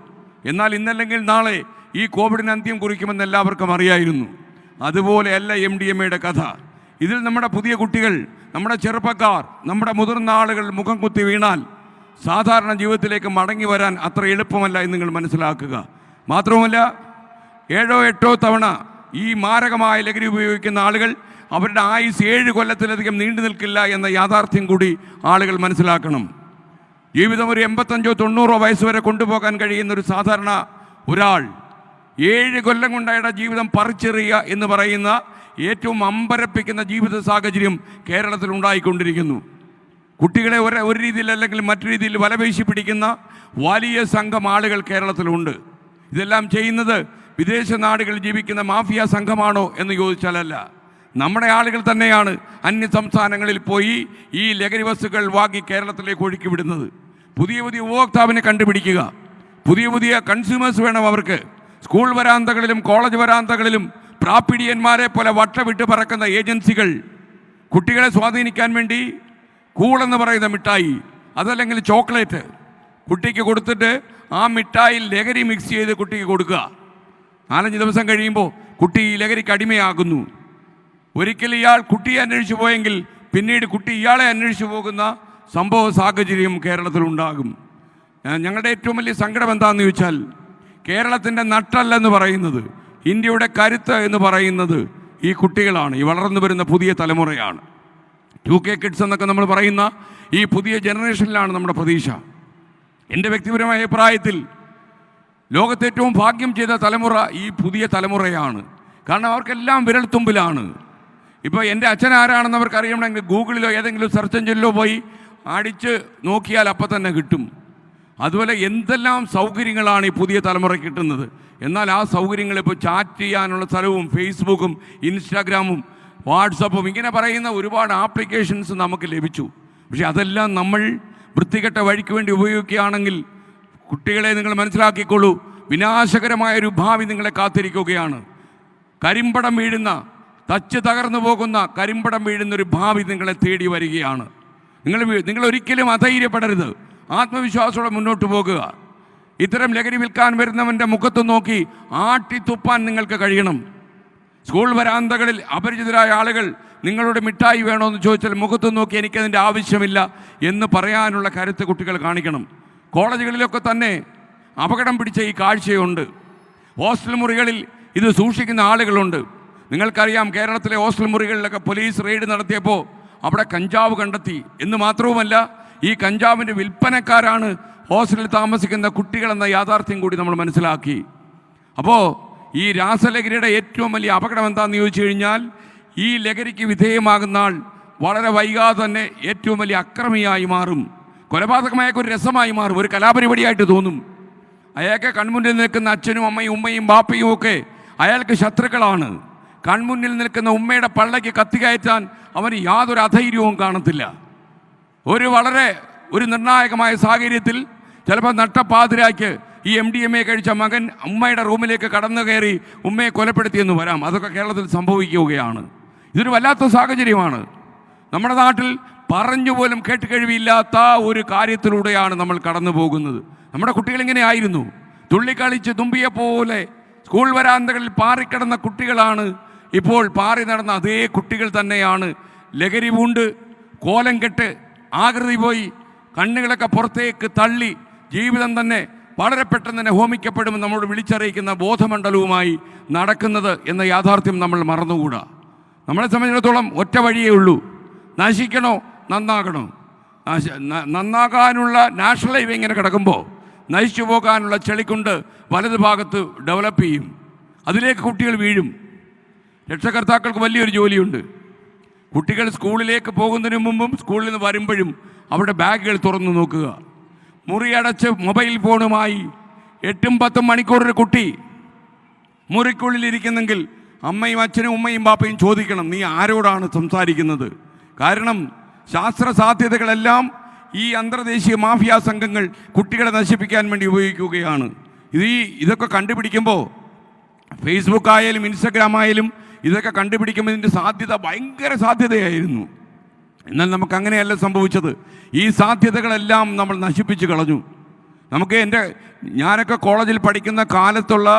എന്നാൽ ഇന്നല്ലെങ്കിൽ നാളെ ഈ കോവിഡിന് അന്ത്യം കുറിക്കുമെന്ന് എല്ലാവർക്കും അറിയായിരുന്നു. അതുപോലെയല്ല MDMAയുടെ കഥ. ഇതിൽ നമ്മുടെ പുതിയ കുട്ടികൾ, നമ്മുടെ ചെറുപ്പക്കാർ, നമ്മുടെ മുതിർന്ന ആളുകൾ മുഖം കുത്തി വീണാൽ സാധാരണ ജീവിതത്തിലേക്ക് മടങ്ങി വരാൻ അത്ര എളുപ്പമല്ല എന്ന് നിങ്ങൾ മനസ്സിലാക്കുക. മാത്രവുമല്ല 7-8 തവണ ഈ മാരകമായ ലഹരി ഉപയോഗിക്കുന്ന ആളുകൾ അവരുടെ ആയുസ് 7 കൊല്ലത്തിലധികം നീണ്ടു നിൽക്കില്ല എന്ന യാഥാർത്ഥ്യം കൂടി ആളുകൾ മനസ്സിലാക്കണം. ജീവിതം ഒരു 85-90 വയസ്സ് വരെ കൊണ്ടുപോകാൻ കഴിയുന്ന ഒരു സാധാരണ ഒരാൾ 7 കൊല്ലം കൊണ്ട് അയാളുടെ ജീവിതം പറിച്ചെറിയുക എന്ന് പറയുന്ന ഏറ്റവും അമ്പരപ്പിക്കുന്ന ജീവിത സാഹചര്യം കേരളത്തിൽ ഉണ്ടായിക്കൊണ്ടിരിക്കുന്നു. കുട്ടികളെ ഒരു രീതിയിൽ അല്ലെങ്കിൽ മറ്റു രീതിയിൽ വലവീശി പിടിക്കുന്ന വലിയ സംഘം ആളുകൾ കേരളത്തിലുണ്ട്. ഇതെല്ലാം ചെയ്യുന്നത് വിദേശ നാടുകളിൽ ജീവിക്കുന്ന മാഫിയ സംഘമാണോ എന്ന് ചോദിച്ചാലല്ല, നമ്മുടെ ആളുകൾ തന്നെയാണ് അന്യ സംസ്ഥാനങ്ങളിൽ പോയി ഈ ലഹരി വസ്തുക്കൾ വാങ്ങി കേരളത്തിലേക്ക് ഒഴുക്കി വിടുന്നത്. പുതിയ ഉപഭോക്താവിനെ കണ്ടുപിടിക്കുക, പുതിയ കൺസ്യൂമേഴ്സ് വേണം അവർക്ക്. സ്കൂൾ വരാന്തകളിലും കോളേജ് വരാന്തകളിലും പ്രാപ്പിടിയന്മാരെ പോലെ വട്ടവിട്ട് പറക്കുന്ന ഏജൻസികൾ കുട്ടികളെ സ്വാധീനിക്കാൻ വേണ്ടി കൂളെന്ന് പറയുന്ന മിഠായി, അതല്ലെങ്കിൽ ചോക്ലേറ്റ് കുട്ടിക്ക് കൊടുത്തിട്ട് ആ മിഠായിൽ ലഹരി മിക്സ് ചെയ്ത് കുട്ടിക്ക് കൊടുക്കുക. 4-5 ദിവസം കഴിയുമ്പോൾ കുട്ടി ഈ ലഹരിക്ക് അടിമയാകുന്നു. ഒരിക്കൽ ഇയാൾ കുട്ടിയെ അന്വേഷിച്ചു പോയെങ്കിൽ പിന്നീട് കുട്ടി ഇയാളെ അന്വേഷിച്ചു പോകുന്ന സംഭവ സാഹചര്യം കേരളത്തിലുണ്ടാകും. ഞങ്ങളുടെ ഏറ്റവും വലിയ സങ്കടം എന്താണെന്ന് ചോദിച്ചാൽ, കേരളത്തിൻ്റെ നട്ടല്ലെന്ന് പറയുന്നത്, ഇന്ത്യയുടെ കരുത്ത് എന്ന് പറയുന്നത് ഈ കുട്ടികളാണ്, ഈ വളർന്നു വരുന്ന പുതിയ തലമുറയാണ്. 2K കിഡ്സ് എന്നൊക്കെ നമ്മൾ പറയുന്ന ഈ പുതിയ ജനറേഷനിലാണ് നമ്മുടെ പ്രതീക്ഷ. എൻ്റെ വ്യക്തിപരമായ അഭിപ്രായത്തിൽ ലോകത്തെ ഏറ്റവും ഭാഗ്യം ചെയ്ത തലമുറ ഈ പുതിയ തലമുറയാണ്. കാരണം അവർക്കെല്ലാം വിരൽത്തുമ്പിലാണ്. ഇപ്പോൾ എൻ്റെ അച്ഛൻ ആരാണെന്ന് അവർക്ക് അറിയണമെങ്കിൽ ഗൂഗിളിലോ ഏതെങ്കിലും സെർച്ച് എഞ്ചിനിലോ പോയി അടിച്ച് നോക്കിയാൽ അപ്പം തന്നെ കിട്ടും. അതുപോലെ എന്തെല്ലാം സൗകര്യങ്ങളാണ് ഈ പുതിയ തലമുറ കിട്ടുന്നത്. എന്നാൽ ആ സൗകര്യങ്ങൾ ഇപ്പോൾ ചാറ്റ് ചെയ്യാനുള്ള സ്ഥലവും ഫേസ്ബുക്കും ഇൻസ്റ്റാഗ്രാമും വാട്സപ്പും ഇങ്ങനെ പറയുന്ന ഒരുപാട് ആപ്ലിക്കേഷൻസ് നമുക്ക് ലഭിച്ചു. പക്ഷെ അതെല്ലാം നമ്മൾ വൃത്തികെട്ട വഴിക്ക് വേണ്ടി ഉപയോഗിക്കുകയാണെങ്കിൽ കുട്ടികളെ നിങ്ങൾ മനസ്സിലാക്കിക്കൊള്ളൂ, വിനാശകരമായൊരു ഭാവി നിങ്ങളെ കാത്തിരിക്കുകയാണ്. കരിമ്പടം വീഴുന്ന, തച്ച് തകർന്നു പോകുന്ന കരിമ്പടം വീഴുന്നൊരു ഭാവി നിങ്ങളെ തേടി വരികയാണ്. നിങ്ങൾ ഒരിക്കലും അധൈര്യപ്പെടരുത്, ആത്മവിശ്വാസത്തോടെ മുന്നോട്ട് പോകുക. ഇത്തരം ലഹരി വിൽക്കാൻ വരുന്നവൻ്റെ മുഖത്ത് നോക്കി ആട്ടിത്തുപ്പാൻ നിങ്ങൾക്ക് കഴിയണം. സ്കൂൾ വരാന്തകളിൽ അപരിചിതരായ ആളുകൾ നിങ്ങളോട് മിഠായി വേണമെന്ന് ചോദിച്ചാൽ മുഖത്ത് നോക്കി എനിക്കതിൻ്റെ ആവശ്യമില്ല എന്ന് പറയാനുള്ള കരുത്ത് കുട്ടികൾ കാണിക്കണം. കോളേജുകളിലൊക്കെ തന്നെ അപകടം പിടിച്ച ഈ കാഴ്ചയുണ്ട്. ഹോസ്റ്റൽ മുറികളിൽ ഇത് സൂക്ഷിക്കുന്ന ആളുകളുണ്ട്. നിങ്ങൾക്കറിയാം, കേരളത്തിലെ ഹോസ്റ്റൽ മുറികളിലൊക്കെ പോലീസ് റെയ്ഡ് നടത്തിയപ്പോൾ അവിടെ കഞ്ചാവ് കണ്ടെത്തി എന്ന് മാത്രവുമല്ല, ഈ കഞ്ചാവിൻ്റെ വിൽപ്പനക്കാരാണ് ഹോസ്റ്റലിൽ താമസിക്കുന്ന കുട്ടികളെന്ന യാഥാർത്ഥ്യം കൂടി നമ്മൾ മനസ്സിലാക്കി. അപ്പോൾ ഈ രാസലഹരിയുടെ ഏറ്റവും വലിയ അപകടം എന്താണെന്ന് ചോദിച്ചു കഴിഞ്ഞാൽ, ഈ ലഹരിക്ക് വിധേയമാകുന്ന ആൾ വളരെ വൈകാതെ തന്നെ ഏറ്റവും വലിയ അക്രമിയായി മാറും. കൊലപാതകമായൊക്കെ ഒരു രസമായി മാറും, ഒരു കലാപരിപാടിയായിട്ട് തോന്നും. അയാൾക്ക് കൺമുന്നിൽ നിൽക്കുന്ന അച്ഛനും അമ്മയും ഉമ്മയും ബാപ്പയും ഒക്കെ അയാൾക്ക് ശത്രുക്കളാണ്. കൺമുന്നിൽ നിൽക്കുന്ന ഉമ്മയുടെ പള്ളയ്ക്ക് കത്തികയറ്റാൻ അവന് യാതൊരു അധൈര്യവും കാണത്തില്ല. ഒരു നിർണായകമായ സാഹചര്യത്തിൽ ചിലപ്പോൾ നട്ടപ്പാതിരായ്ക്ക് ഈ MDMA കഴിച്ച മകൻ ഉമ്മയുടെ റൂമിലേക്ക് കടന്നു കയറി ഉമ്മയെ കൊലപ്പെടുത്തിയെന്ന് വരാം. അതൊക്കെ കേരളത്തിൽ സംഭവിക്കുകയാണ്. ഇതൊരു വല്ലാത്ത സാഹചര്യമാണ്. നമ്മുടെ നാട്ടിൽ പറഞ്ഞുപോലും കേട്ടുകഴിവില്ലാത്ത ഒരു കാര്യത്തിലൂടെയാണ് നമ്മൾ കടന്നു പോകുന്നത്. നമ്മുടെ കുട്ടികളിങ്ങനെ ആയിരുന്നു. തുള്ളിക്കളിച്ച് തുമ്പിയെപ്പോലെ സ്കൂൾ വരാന്തകളിൽ പാറിക്കിടന്ന കുട്ടികളാണ് ഇപ്പോൾ പാറി നടന്ന അതേ കുട്ടികൾ തന്നെയാണ് ലഹരി പൂണ്ട് കോലം കെട്ട് ആകൃതി പോയി കണ്ണുകളൊക്കെ പുറത്തേക്ക് തള്ളി ജീവിതം തന്നെ വളരെ പെട്ടെന്ന് തന്നെ ഹോമിക്കപ്പെടുമെന്ന് നമ്മളോട് വിളിച്ചറിയിക്കുന്ന ബോധമണ്ഡലവുമായി നടക്കുന്നത് എന്ന യാഥാർത്ഥ്യം നമ്മൾ മറന്നുകൂടാ. നമ്മളെ സംബന്ധിച്ചിടത്തോളം ഒറ്റ വഴിയേ ഉള്ളൂ: നശിക്കണോ നന്നാകണോ. നന്നാകാനുള്ള നാഷണൽ ഹൈവേ ഇങ്ങനെ കിടക്കുമ്പോൾ നശിച്ചു പോകാനുള്ള ചെളിക്കുണ്ട് വലതു ഭാഗത്ത് ഡെവലപ്പ് ചെയ്യും. അതിലേക്ക് കുട്ടികൾ വീഴും. രക്ഷകർത്താക്കൾക്ക് വലിയൊരു ജോലിയുണ്ട്. കുട്ടികൾ സ്കൂളിലേക്ക് പോകുന്നതിന് മുമ്പും സ്കൂളിൽ നിന്ന് വരുമ്പോഴും അവിടെ ബാഗുകൾ തുറന്നു നോക്കുക. മുറിയടച്ച് മൊബൈൽ ഫോണുമായി 8-10 മണിക്കൂർ ഒരു കുട്ടി മുറിക്കുള്ളിലിരിക്കുന്നെങ്കിൽ അമ്മയും അച്ഛനും ഉമ്മയും ബാപ്പയും ചോദിക്കണം, നീ ആരോടാണ് സംസാരിക്കുന്നത്? കാരണം ശാസ്ത്ര സാധ്യതകളെല്ലാം ഈ അന്തർദേശീയ മാഫിയ സംഘങ്ങൾ കുട്ടികളെ നശിപ്പിക്കാൻ വേണ്ടി ഉപയോഗിക്കുകയാണ്. ഇതൊക്കെ കണ്ടുപിടിക്കുമ്പോൾ ഫേസ്ബുക്ക് ആയാലും ഇൻസ്റ്റഗ്രാം ആയാലും ഇതൊക്കെ കണ്ടുപിടിക്കുമ്പോൾ ഇതിൻ്റെ സാധ്യത ഭയങ്കര സാധ്യതയായിരുന്നു. എന്നാൽ നമുക്കങ്ങനെയല്ല സംഭവിച്ചത്. ഈ സാധ്യതകളെല്ലാം നമ്മൾ നശിപ്പിച്ച് കളഞ്ഞു. ഞാനൊക്കെ കോളേജിൽ പഠിക്കുന്ന കാലത്തുള്ള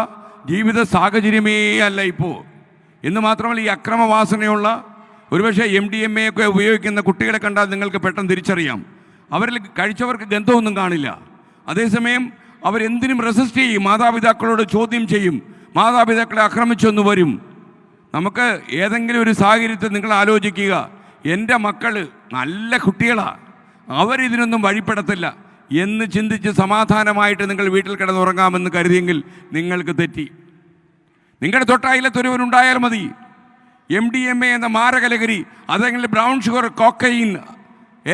ജീവിത സാഹചര്യമേ അല്ല ഇപ്പോൾ. എന്ന് മാത്രമല്ല, ഈ അക്രമവാസനയുള്ള ഒരുപക്ഷെ MDMA ഒക്കെ ഉപയോഗിക്കുന്ന കുട്ടികളെ കണ്ടാൽ നിങ്ങൾക്ക് പെട്ടെന്ന് തിരിച്ചറിയാം. അവരിൽ കഴിച്ചവർക്ക് ഗന്ധമൊന്നും കാണില്ല. അതേസമയം അവരെന്തിനും റെസിസ്റ്റ് ചെയ്യും, മാതാപിതാക്കളോട് ചോദ്യം ചെയ്യും, മാതാപിതാക്കളെ ആക്രമിച്ചൊന്നു വരും. നമുക്ക് ഏതെങ്കിലും ഒരു സാഹചര്യത്തിൽ നിങ്ങൾ ആലോചിക്കുക, എൻ്റെ മക്കൾ നല്ല കുട്ടികളാണ്, അവരിതിനൊന്നും വഴിപ്പെടത്തില്ല എന്ന് ചിന്തിച്ച് സമാധാനമായിട്ട് നിങ്ങൾ വീട്ടിൽ കിടന്നുറങ്ങാമെന്ന് കരുതിയെങ്കിൽ നിങ്ങൾക്ക് തെറ്റി. നിങ്ങളുടെ തൊട്ടയലത്തൊരുവനുണ്ടായാൽ മതി MDMA എന്ന മാരകലഹരി, അതെങ്കിൽ ബ്രൗൺ ഷുഗർ, കോക്കൈൻ,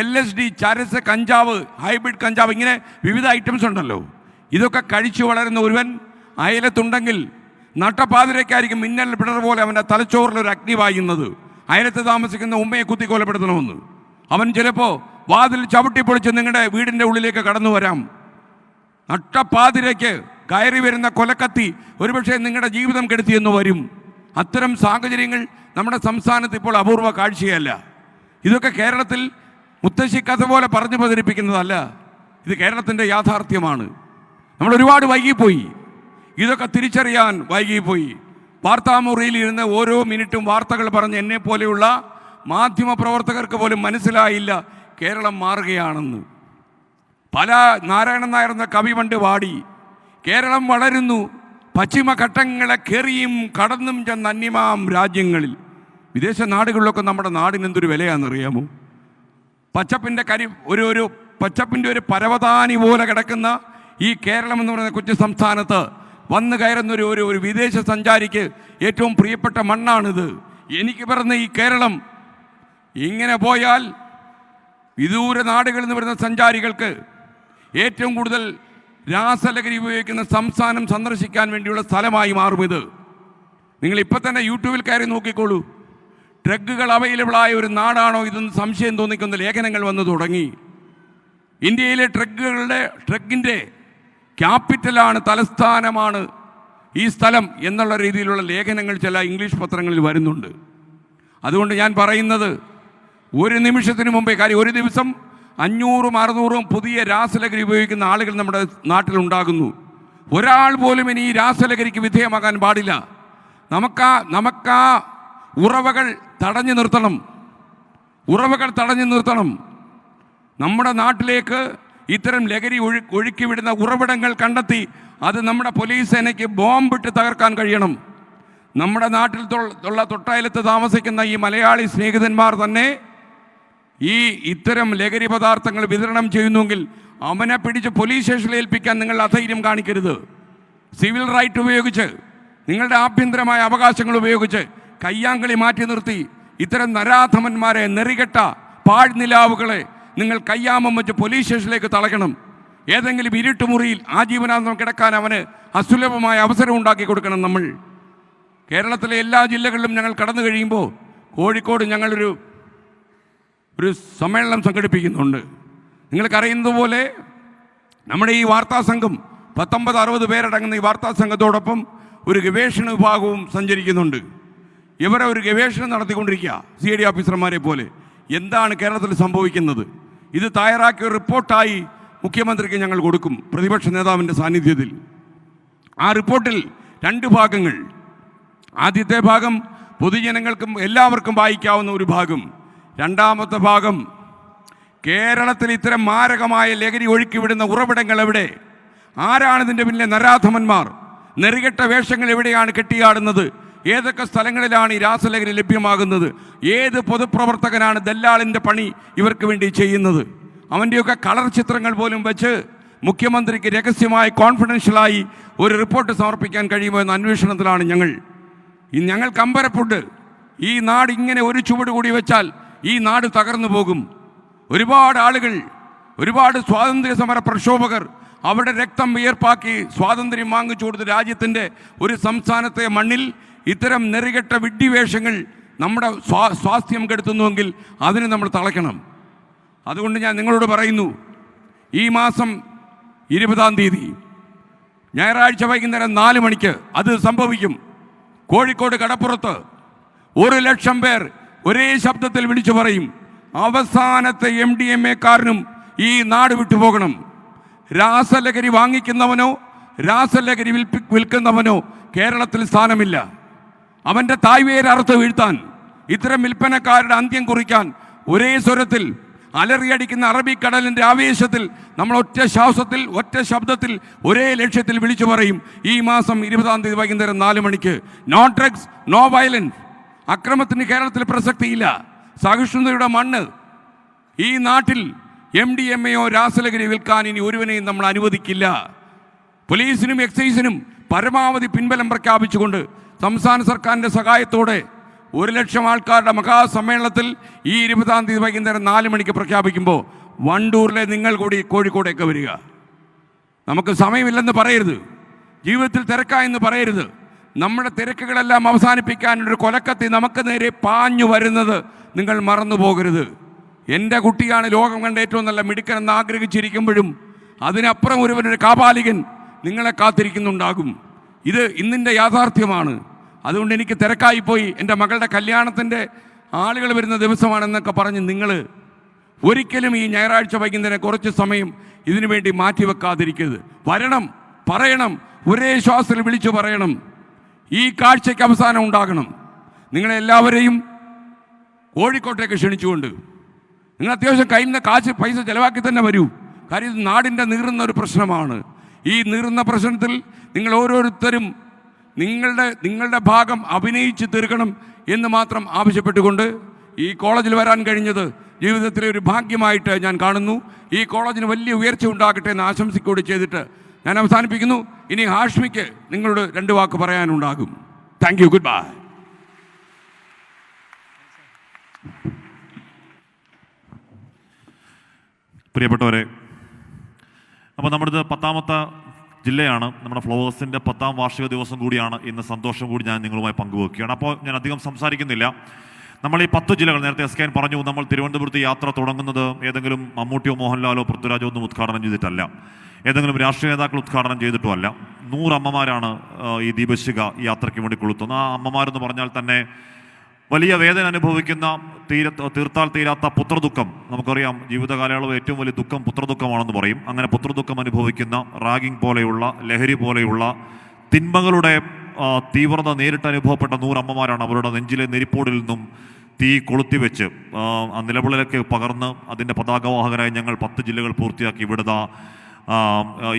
LSD, ചരസ്, കഞ്ചാവ്, ഹൈബ്രിഡ് കഞ്ചാവ്, ഇങ്ങനെ വിവിധ ഐറ്റംസ് ഉണ്ടല്ലോ. ഇതൊക്കെ കഴിച്ചു വളരുന്ന ഒരുവൻ അയലത്തുണ്ടെങ്കിൽ നട്ടപ്പാതിരയ്ക്കായിരിക്കും മിന്നൽ പിടർ പോലെ അവൻ്റെ തലച്ചോറിലൊരു അഗ്നി വായുന്നത്. അയലത്ത് താമസിക്കുന്ന ഉമ്മയെ കുത്തി കൊലപ്പെടുത്തണമെന്ന്. അവൻ ചിലപ്പോൾ വാതിൽ ചവിട്ടിപ്പൊളിച്ച് നിങ്ങളുടെ വീടിൻ്റെ ഉള്ളിലേക്ക് കടന്നു വരാം. നട്ടപ്പാതിരയ്ക്ക് കയറി വരുന്ന കൊലക്കത്തി ഒരുപക്ഷെ നിങ്ങളുടെ ജീവിതം കെടുത്തിയെന്ന് വരും. അത്തരം സാഹചര്യങ്ങൾ നമ്മുടെ സംസ്ഥാനത്ത് ഇപ്പോൾ അപൂർവ കാഴ്ചയല്ല. ഇതൊക്കെ കേരളത്തിൽ മുത്തശ്ശി കഥ പോലെ പറഞ്ഞു പ്രചരിപ്പിക്കുന്നതല്ല, ഇത് കേരളത്തിൻ്റെ യാഥാർത്ഥ്യമാണ്. നമ്മൾ ഒരുപാട് വൈകിപ്പോയി, ഇതൊക്കെ തിരിച്ചറിയാൻ വൈകിപ്പോയി. വാർത്താമുറിയിൽ ഇരുന്ന് ഓരോ മിനിറ്റും വാർത്തകൾ പറഞ്ഞ് എന്നെ പോലെയുള്ള മാധ്യമപ്രവർത്തകർക്ക് പോലും മനസ്സിലായില്ല കേരളം മാറുകയാണെന്ന്. പല നാരായണൻ നായർ എന്ന കവി പണ്ട് പാടി, കേരളം വളരുന്നു പശ്ചിമഘട്ടങ്ങളെ കയറിയും കടന്നും ചെന്ന അന്യമാം രാജ്യങ്ങളിൽ. വിദേശ നാടുകളിലൊക്കെ നമ്മുടെ നാടിനെന്തൊരു വിലയാണെന്നറിയാമോ? പച്ചപ്പിൻ്റെ പച്ചപ്പിൻ്റെ ഒരു പരവതാനി പോലെ കിടക്കുന്ന ഈ കേരളം എന്ന് പറയുന്ന കൊച്ചു സംസ്ഥാനത്ത് വന്നു കയറുന്ന ഒരു വിദേശ സഞ്ചാരിക്ക് ഏറ്റവും പ്രിയപ്പെട്ട മണ്ണാണിത്. എനിക്ക് പിറന്ന ഈ കേരളം ഇങ്ങനെ പോയാൽ വിദൂര നാടുകളിൽ നിന്ന് വരുന്ന സഞ്ചാരികൾക്ക് ഏറ്റവും കൂടുതൽ രാസലഹരി ഉപയോഗിക്കുന്ന സംസ്ഥാനം സന്ദർശിക്കാൻ വേണ്ടിയുള്ള സ്ഥലമായി മാറും ഇത്. നിങ്ങളിപ്പോൾ തന്നെ യൂട്യൂബിൽ കയറി നോക്കിക്കോളൂ. ഡ്രഗുകൾ അവൈലബിളായ ഒരു നാടാണോ ഇതെന്ന് സംശയം തോന്നിക്കുന്ന ലേഖനങ്ങൾ വന്നു തുടങ്ങി. ഇന്ത്യയിലെ ഡ്രഗിൻ്റെ ക്യാപിറ്റലാണ്, തലസ്ഥാനമാണ് ഈ സ്ഥലം എന്നുള്ള രീതിയിലുള്ള ലേഖനങ്ങൾ ചില ഇംഗ്ലീഷ് പത്രങ്ങളിൽ വരുന്നുണ്ട്. അതുകൊണ്ട് ഞാൻ പറയുന്നത്, ഒരു നിമിഷത്തിന് മുമ്പേ, കാര്യം ഒരു ദിവസം 500ഉം 600ഉം പുതിയ രാസലഹരി ഉപയോഗിക്കുന്ന ആളുകൾ നമ്മുടെ നാട്ടിലുണ്ടാകുന്നു. ഒരാൾ പോലും ഇനി ഈ രാസലഹരിക്ക് വിധേയമാകാൻ പാടില്ല. നമുക്കാ ഉറവകൾ തടഞ്ഞു നിർത്തണം. നമ്മുടെ നാട്ടിലേക്ക് ഇത്തരം ലഹരി ഒഴുക്കിവിടുന്ന ഉറവിടങ്ങൾ കണ്ടെത്തി അത് നമ്മുടെ പോലീസ് സേനയ്ക്ക് ബോംബിട്ട് തകർക്കാൻ കഴിയണം. നമ്മുടെ നാട്ടിൽ തൊട്ടയലത്ത് താമസിക്കുന്ന ഈ മലയാളി സ്നേഹിതന്മാർ തന്നെ ഇത്തരം ലഹരി പദാർത്ഥങ്ങൾ വിതരണം ചെയ്യുന്നുവെങ്കിൽ അവനെ പിടിച്ച് പോലീസ് സ്റ്റേഷനിൽ ഏൽപ്പിക്കാൻ നിങ്ങൾ അധൈര്യം കാണിക്കരുത്. സിവിൽ റൈറ്റ് ഉപയോഗിച്ച്, നിങ്ങളുടെ ആഭ്യന്തരമായ അവകാശങ്ങൾ ഉപയോഗിച്ച് കയ്യാങ്കളി മാറ്റി നിർത്തി ഇത്തരം നരാധമന്മാരെ, നെറികെട്ട പാഴ്നിലാവുകളെ നിങ്ങൾ കയ്യാമം വെച്ച് പോലീസ് സ്റ്റേഷനിലേക്ക് തളയ്ക്കണം. ഏതെങ്കിലും ഇരുട്ടുമുറിയിൽ ആജീവനാന്തം കിടക്കാൻ അവന് അസുലഭമായ അവസരം ഉണ്ടാക്കി കൊടുക്കണം. നമ്മൾ കേരളത്തിലെ എല്ലാ ജില്ലകളിലും ഞങ്ങൾ കടന്നു കഴിയുമ്പോൾ കോഴിക്കോട് ഞങ്ങളൊരു സമ്മേളനം സംഘടിപ്പിക്കുന്നുണ്ട്. നിങ്ങൾക്കറിയുന്നത് പോലെ നമ്മുടെ ഈ വാർത്താ സംഘം 19-60 പേരടങ്ങുന്ന ഈ വാർത്താ സംഘത്തോടൊപ്പം ഒരു ഗവേഷണ വിഭാഗവും സഞ്ചരിക്കുന്നുണ്ട്. ഇവരെ ഒരു ഗവേഷണം നടത്തിക്കൊണ്ടിരിക്കുക, CID ഓഫീസർമാരെ പോലെ. എന്താണ് കേരളത്തിൽ സംഭവിക്കുന്നത്? ഇത് തയ്യാറാക്കിയ റിപ്പോർട്ടായി മുഖ്യമന്ത്രിക്ക് ഞങ്ങൾ കൊടുക്കും, പ്രതിപക്ഷ നേതാവിൻ്റെ സാന്നിധ്യത്തിൽ. ആ റിപ്പോർട്ടിൽ 2 ഭാഗങ്ങൾ. ആദ്യത്തെ ഭാഗം പൊതുജനങ്ങൾക്കും എല്ലാവർക്കും വായിക്കാവുന്ന ഒരു ഭാഗം. രണ്ടാമത്തെ ഭാഗം കേരളത്തിൽ ഇത്തരം മാരകമായ ലഹരി ഒഴുക്കിവിടുന്ന ഉറവിടങ്ങൾ എവിടെ, ആരാണ് ഇതിൻ്റെ പിന്നിലെ നരാധമന്മാർ, നെറികെട്ട വേഷങ്ങൾ എവിടെയാണ് കെട്ടിയാടുന്നത്, ഏതൊക്കെ സ്ഥലങ്ങളിലാണ് ഈ രാസലഹരി ലഭ്യമാകുന്നത്, ഏത് പൊതുപ്രവർത്തകനാണ് ദല്ലാളിൻ്റെ പണി ഇവർക്ക് വേണ്ടി ചെയ്യുന്നത്, അവൻ്റെയൊക്കെ കളർ ചിത്രങ്ങൾ പോലും വെച്ച് മുഖ്യമന്ത്രിക്ക് രഹസ്യമായി കോൺഫിഡൻഷ്യലായി ഒരു റിപ്പോർട്ട് സമർപ്പിക്കാൻ കഴിയുമോ എന്ന അന്വേഷണത്തിലാണ് ഞങ്ങൾക്ക് അമ്പരപ്പുണ്ട്. ഈ നാട് ഇങ്ങനെ ഒരു ചുവട് കൂടി വെച്ചാൽ ഈ നാട് തകർന്നു പോകും. ഒരുപാട് ആളുകൾ, ഒരുപാട് സ്വാതന്ത്ര്യ സമര പ്രക്ഷോഭകർ അവരുടെ രക്തം വിയർപ്പാക്കി സ്വാതന്ത്ര്യം വാങ്ങിച്ചു കൊടുത്ത രാജ്യത്തിൻ്റെ ഒരു സംസ്ഥാനത്തെ മണ്ണിൽ ഇത്തരം നെറികെട്ട വിഡ്ഢിവേഷങ്ങൾ നമ്മുടെ സ്വാസ്ഥ്യം കെടുത്തുന്നുവെങ്കിൽ അതിന് നമ്മൾ തളയ്ക്കണം. അതുകൊണ്ട് ഞാൻ നിങ്ങളോട് പറയുന്നു, ഈ മാസം 20-ാം തീയതി ഞായറാഴ്ച വൈകുന്നേരം 4 മണിക്ക് അത് സംഭവിക്കും. കോഴിക്കോട് കടപ്പുറത്ത് 1,00,000 പേർ ഒരേ ശബ്ദത്തിൽ വിളിച്ചു പറയും, അവസാനത്തെ MDMA-കാരനും ഈ നാട് വിട്ടുപോകണം. രാസലഹരി വാങ്ങിക്കുന്നവനോ രാസലഹരി വിൽക്കുന്നവനോ കേരളത്തിൽ സ്ഥാനമില്ല. അവൻ്റെ തായ്വേര് അറുത്ത് വീഴ്ത്താൻ, ഇത്തരം വിൽപ്പനക്കാരുടെ അന്ത്യം കുറിക്കാൻ ഒരേ സ്വരത്തിൽ അലറിയടിക്കുന്ന അറബിക്കടലിൻ്റെ ആവേശത്തിൽ നമ്മൾ ഒറ്റ ശബ്ദത്തിൽ ഒരേ ലക്ഷ്യത്തിൽ വിളിച്ചു പറയും, ഈ മാസം 20-ാം തീയതി വൈകുന്നേരം 4 മണിക്ക് നോ ഡ്രഗ്സ്, നോ വയലൻസ്. അക്രമത്തിന് കേരളത്തിൽ പ്രസക്തിയില്ല. സഹിഷ്ണുതയുടെ മണ്ണ്. ഈ നാട്ടിൽ MDMA-യോ രാസലഹരി വിൽക്കാൻ ഇനി ഒരുവനെയും നമ്മൾ അനുവദിക്കില്ല. പോലീസിനും എക്സൈസിനും പരമാവധി പിൻബലം പ്രഖ്യാപിച്ചുകൊണ്ട് സംസ്ഥാന സർക്കാരിൻ്റെ സഹായത്തോടെ 1,00,000 ആൾക്കാരുടെ മഹാസമ്മേളനത്തിൽ ഈ 20-ാം തീയതി വൈകുന്നേരം 4 മണിക്ക് പ്രഖ്യാപിക്കുമ്പോൾ വണ്ടൂരിലെ നിങ്ങൾ കൂടി കോഴിക്കോടേക്ക് വരിക. നമുക്ക് സമയമില്ലെന്ന് പറയരുത്, ജീവിതത്തിൽ തിരക്കായെന്ന് പറയരുത്. നമ്മുടെ തിരക്കുകളെല്ലാം അവസാനിപ്പിക്കാനൊരു കൊലക്കത്തി നമുക്ക് നേരെ പാഞ്ഞു വരുന്നത് നിങ്ങൾ മറന്നു പോകരുത്. എൻ്റെ കുട്ടിയാണ് ലോകം കണ്ട ഏറ്റവും നല്ല മിടുക്കനെന്ന് ആഗ്രഹിച്ചിരിക്കുമ്പോഴും അതിനപ്പുറം ഒരുവനൊരു കാപാലികൻ നിങ്ങളെ കാത്തിരിക്കുന്നുണ്ടാകും. ഇത് ഇന്നിൻ്റെ യാഥാർത്ഥ്യമാണ്. അതുകൊണ്ട് എനിക്ക് തിരക്കായിപ്പോയി, എൻ്റെ മകളുടെ കല്യാണത്തിൻ്റെ ആളുകൾ വരുന്ന ദിവസമാണെന്നൊക്കെ പറഞ്ഞ് നിങ്ങൾ ഒരിക്കലും ഈ ഞായറാഴ്ച വൈകുന്നേരം കുറച്ച് സമയം ഇതിനു വേണ്ടി മാറ്റിവെക്കാതിരിക്കരുത്. വരണം, പറയണം, ഒരേ ശ്വാസത്തിൽ വിളിച്ചു പറയണം. ഈ കാഴ്ചയ്ക്ക് അവസാനം ഉണ്ടാകണം. നിങ്ങളെല്ലാവരെയും കോഴിക്കോട്ടേക്ക് ക്ഷണിച്ചുകൊണ്ട് നിങ്ങൾ അത്യാവശ്യം കയ്യിൽ നിന്ന് പൈസ ചിലവാക്കി തന്നെ വരൂ. കാര്യം ഇത് നാടിൻ്റെ നീറുന്ന ഒരു പ്രശ്നമാണ്. ഈ നീറുന്ന പ്രശ്നത്തിൽ നിങ്ങൾ ഓരോരുത്തരും നിങ്ങളുടെ ഭാഗം അഭിനയിച്ച് തീർക്കണം എന്ന് മാത്രം ആവശ്യപ്പെട്ടുകൊണ്ട് ഈ കോളേജിൽ വരാൻ കഴിഞ്ഞത് ജീവിതത്തിലെ ഒരു ഭാഗ്യമായിട്ട് ഞാൻ കാണുന്നു. ഈ കോളേജിന് വലിയ ഉയർച്ച ഉണ്ടാകട്ടെ എന്ന് ആശംസിക്കൂടി ചെയ്തിട്ട് ഞാൻ അവസാനിപ്പിക്കുന്നു. ഇനി ഹാഷ്മിക്ക് നിങ്ങളോട് 2 വാക്ക് പറയാനുണ്ടാകും. Thank you, goodbye. പ്രിയപ്പെട്ടവരെ, അപ്പോൾ നമ്മുടെ 10ാമത്തെ ജില്ലയാണ്. നമ്മുടെ ഫ്ലവേഴ്സിൻ്റെ 10ാം വാർഷിക ദിവസം കൂടിയാണ് ഇന്ന്. സന്തോഷം കൂടി ഞാൻ നിങ്ങളുമായി പങ്കുവെക്കുകയാണ്. അപ്പോൾ ഞാൻ അധികം സംസാരിക്കുന്നില്ല. നമ്മൾ ഈ 10 ജില്ലകൾ നേരത്തെ SKN പറഞ്ഞു, നമ്മൾ തിരുവനന്തപുരത്ത് യാത്ര തുടങ്ങുന്നത് ഏതെങ്കിലും മമ്മൂട്ടിയോ മോഹൻലാലോ പൃഥ്വിരാജോ ഒന്നും ഉദ്ഘാടനം ചെയ്തിട്ടല്ല, ഏതെങ്കിലും രാഷ്ട്രീയ നേതാക്കൾ ഉദ്ഘാടനം ചെയ്തിട്ടുമല്ല. 100 അമ്മമാരാണ് ഈ ദീപശിഖ യാത്രയ്ക്ക് വേണ്ടി കൊളുത്തുന്നത്. ആ അമ്മമാരെന്ന് പറഞ്ഞാൽ തന്നെ വലിയ വേദന അനുഭവിക്കുന്ന തീർത്താൽ തീരാത്ത പുത്രദുഃഖം. നമുക്കറിയാം, ജീവിത കാലയളവ് ഏറ്റവും വലിയ ദുഃഖം പുത്രദുഃഖമാണെന്ന് പറയും. അങ്ങനെ പുത്രദുഃഖം അനുഭവിക്കുന്ന, റാഗിംഗ് പോലെയുള്ള, ലഹരി പോലെയുള്ള തിന്മകളുടെ തീവ്രത നേരിട്ട് അനുഭവപ്പെട്ട 100 അമ്മമാരാണ് അവരുടെ നെഞ്ചിലെ നെരിപ്പോടിൽ നിന്നും തീ കൊളുത്തിവെച്ച് ആ നിലവിളിലേക്ക് പകർന്ന് അതിൻ്റെ പതാകവാഹകരായി ഞങ്ങൾ 10 ജില്ലകൾ പൂർത്തിയാക്കി ഇവിടുത്തെ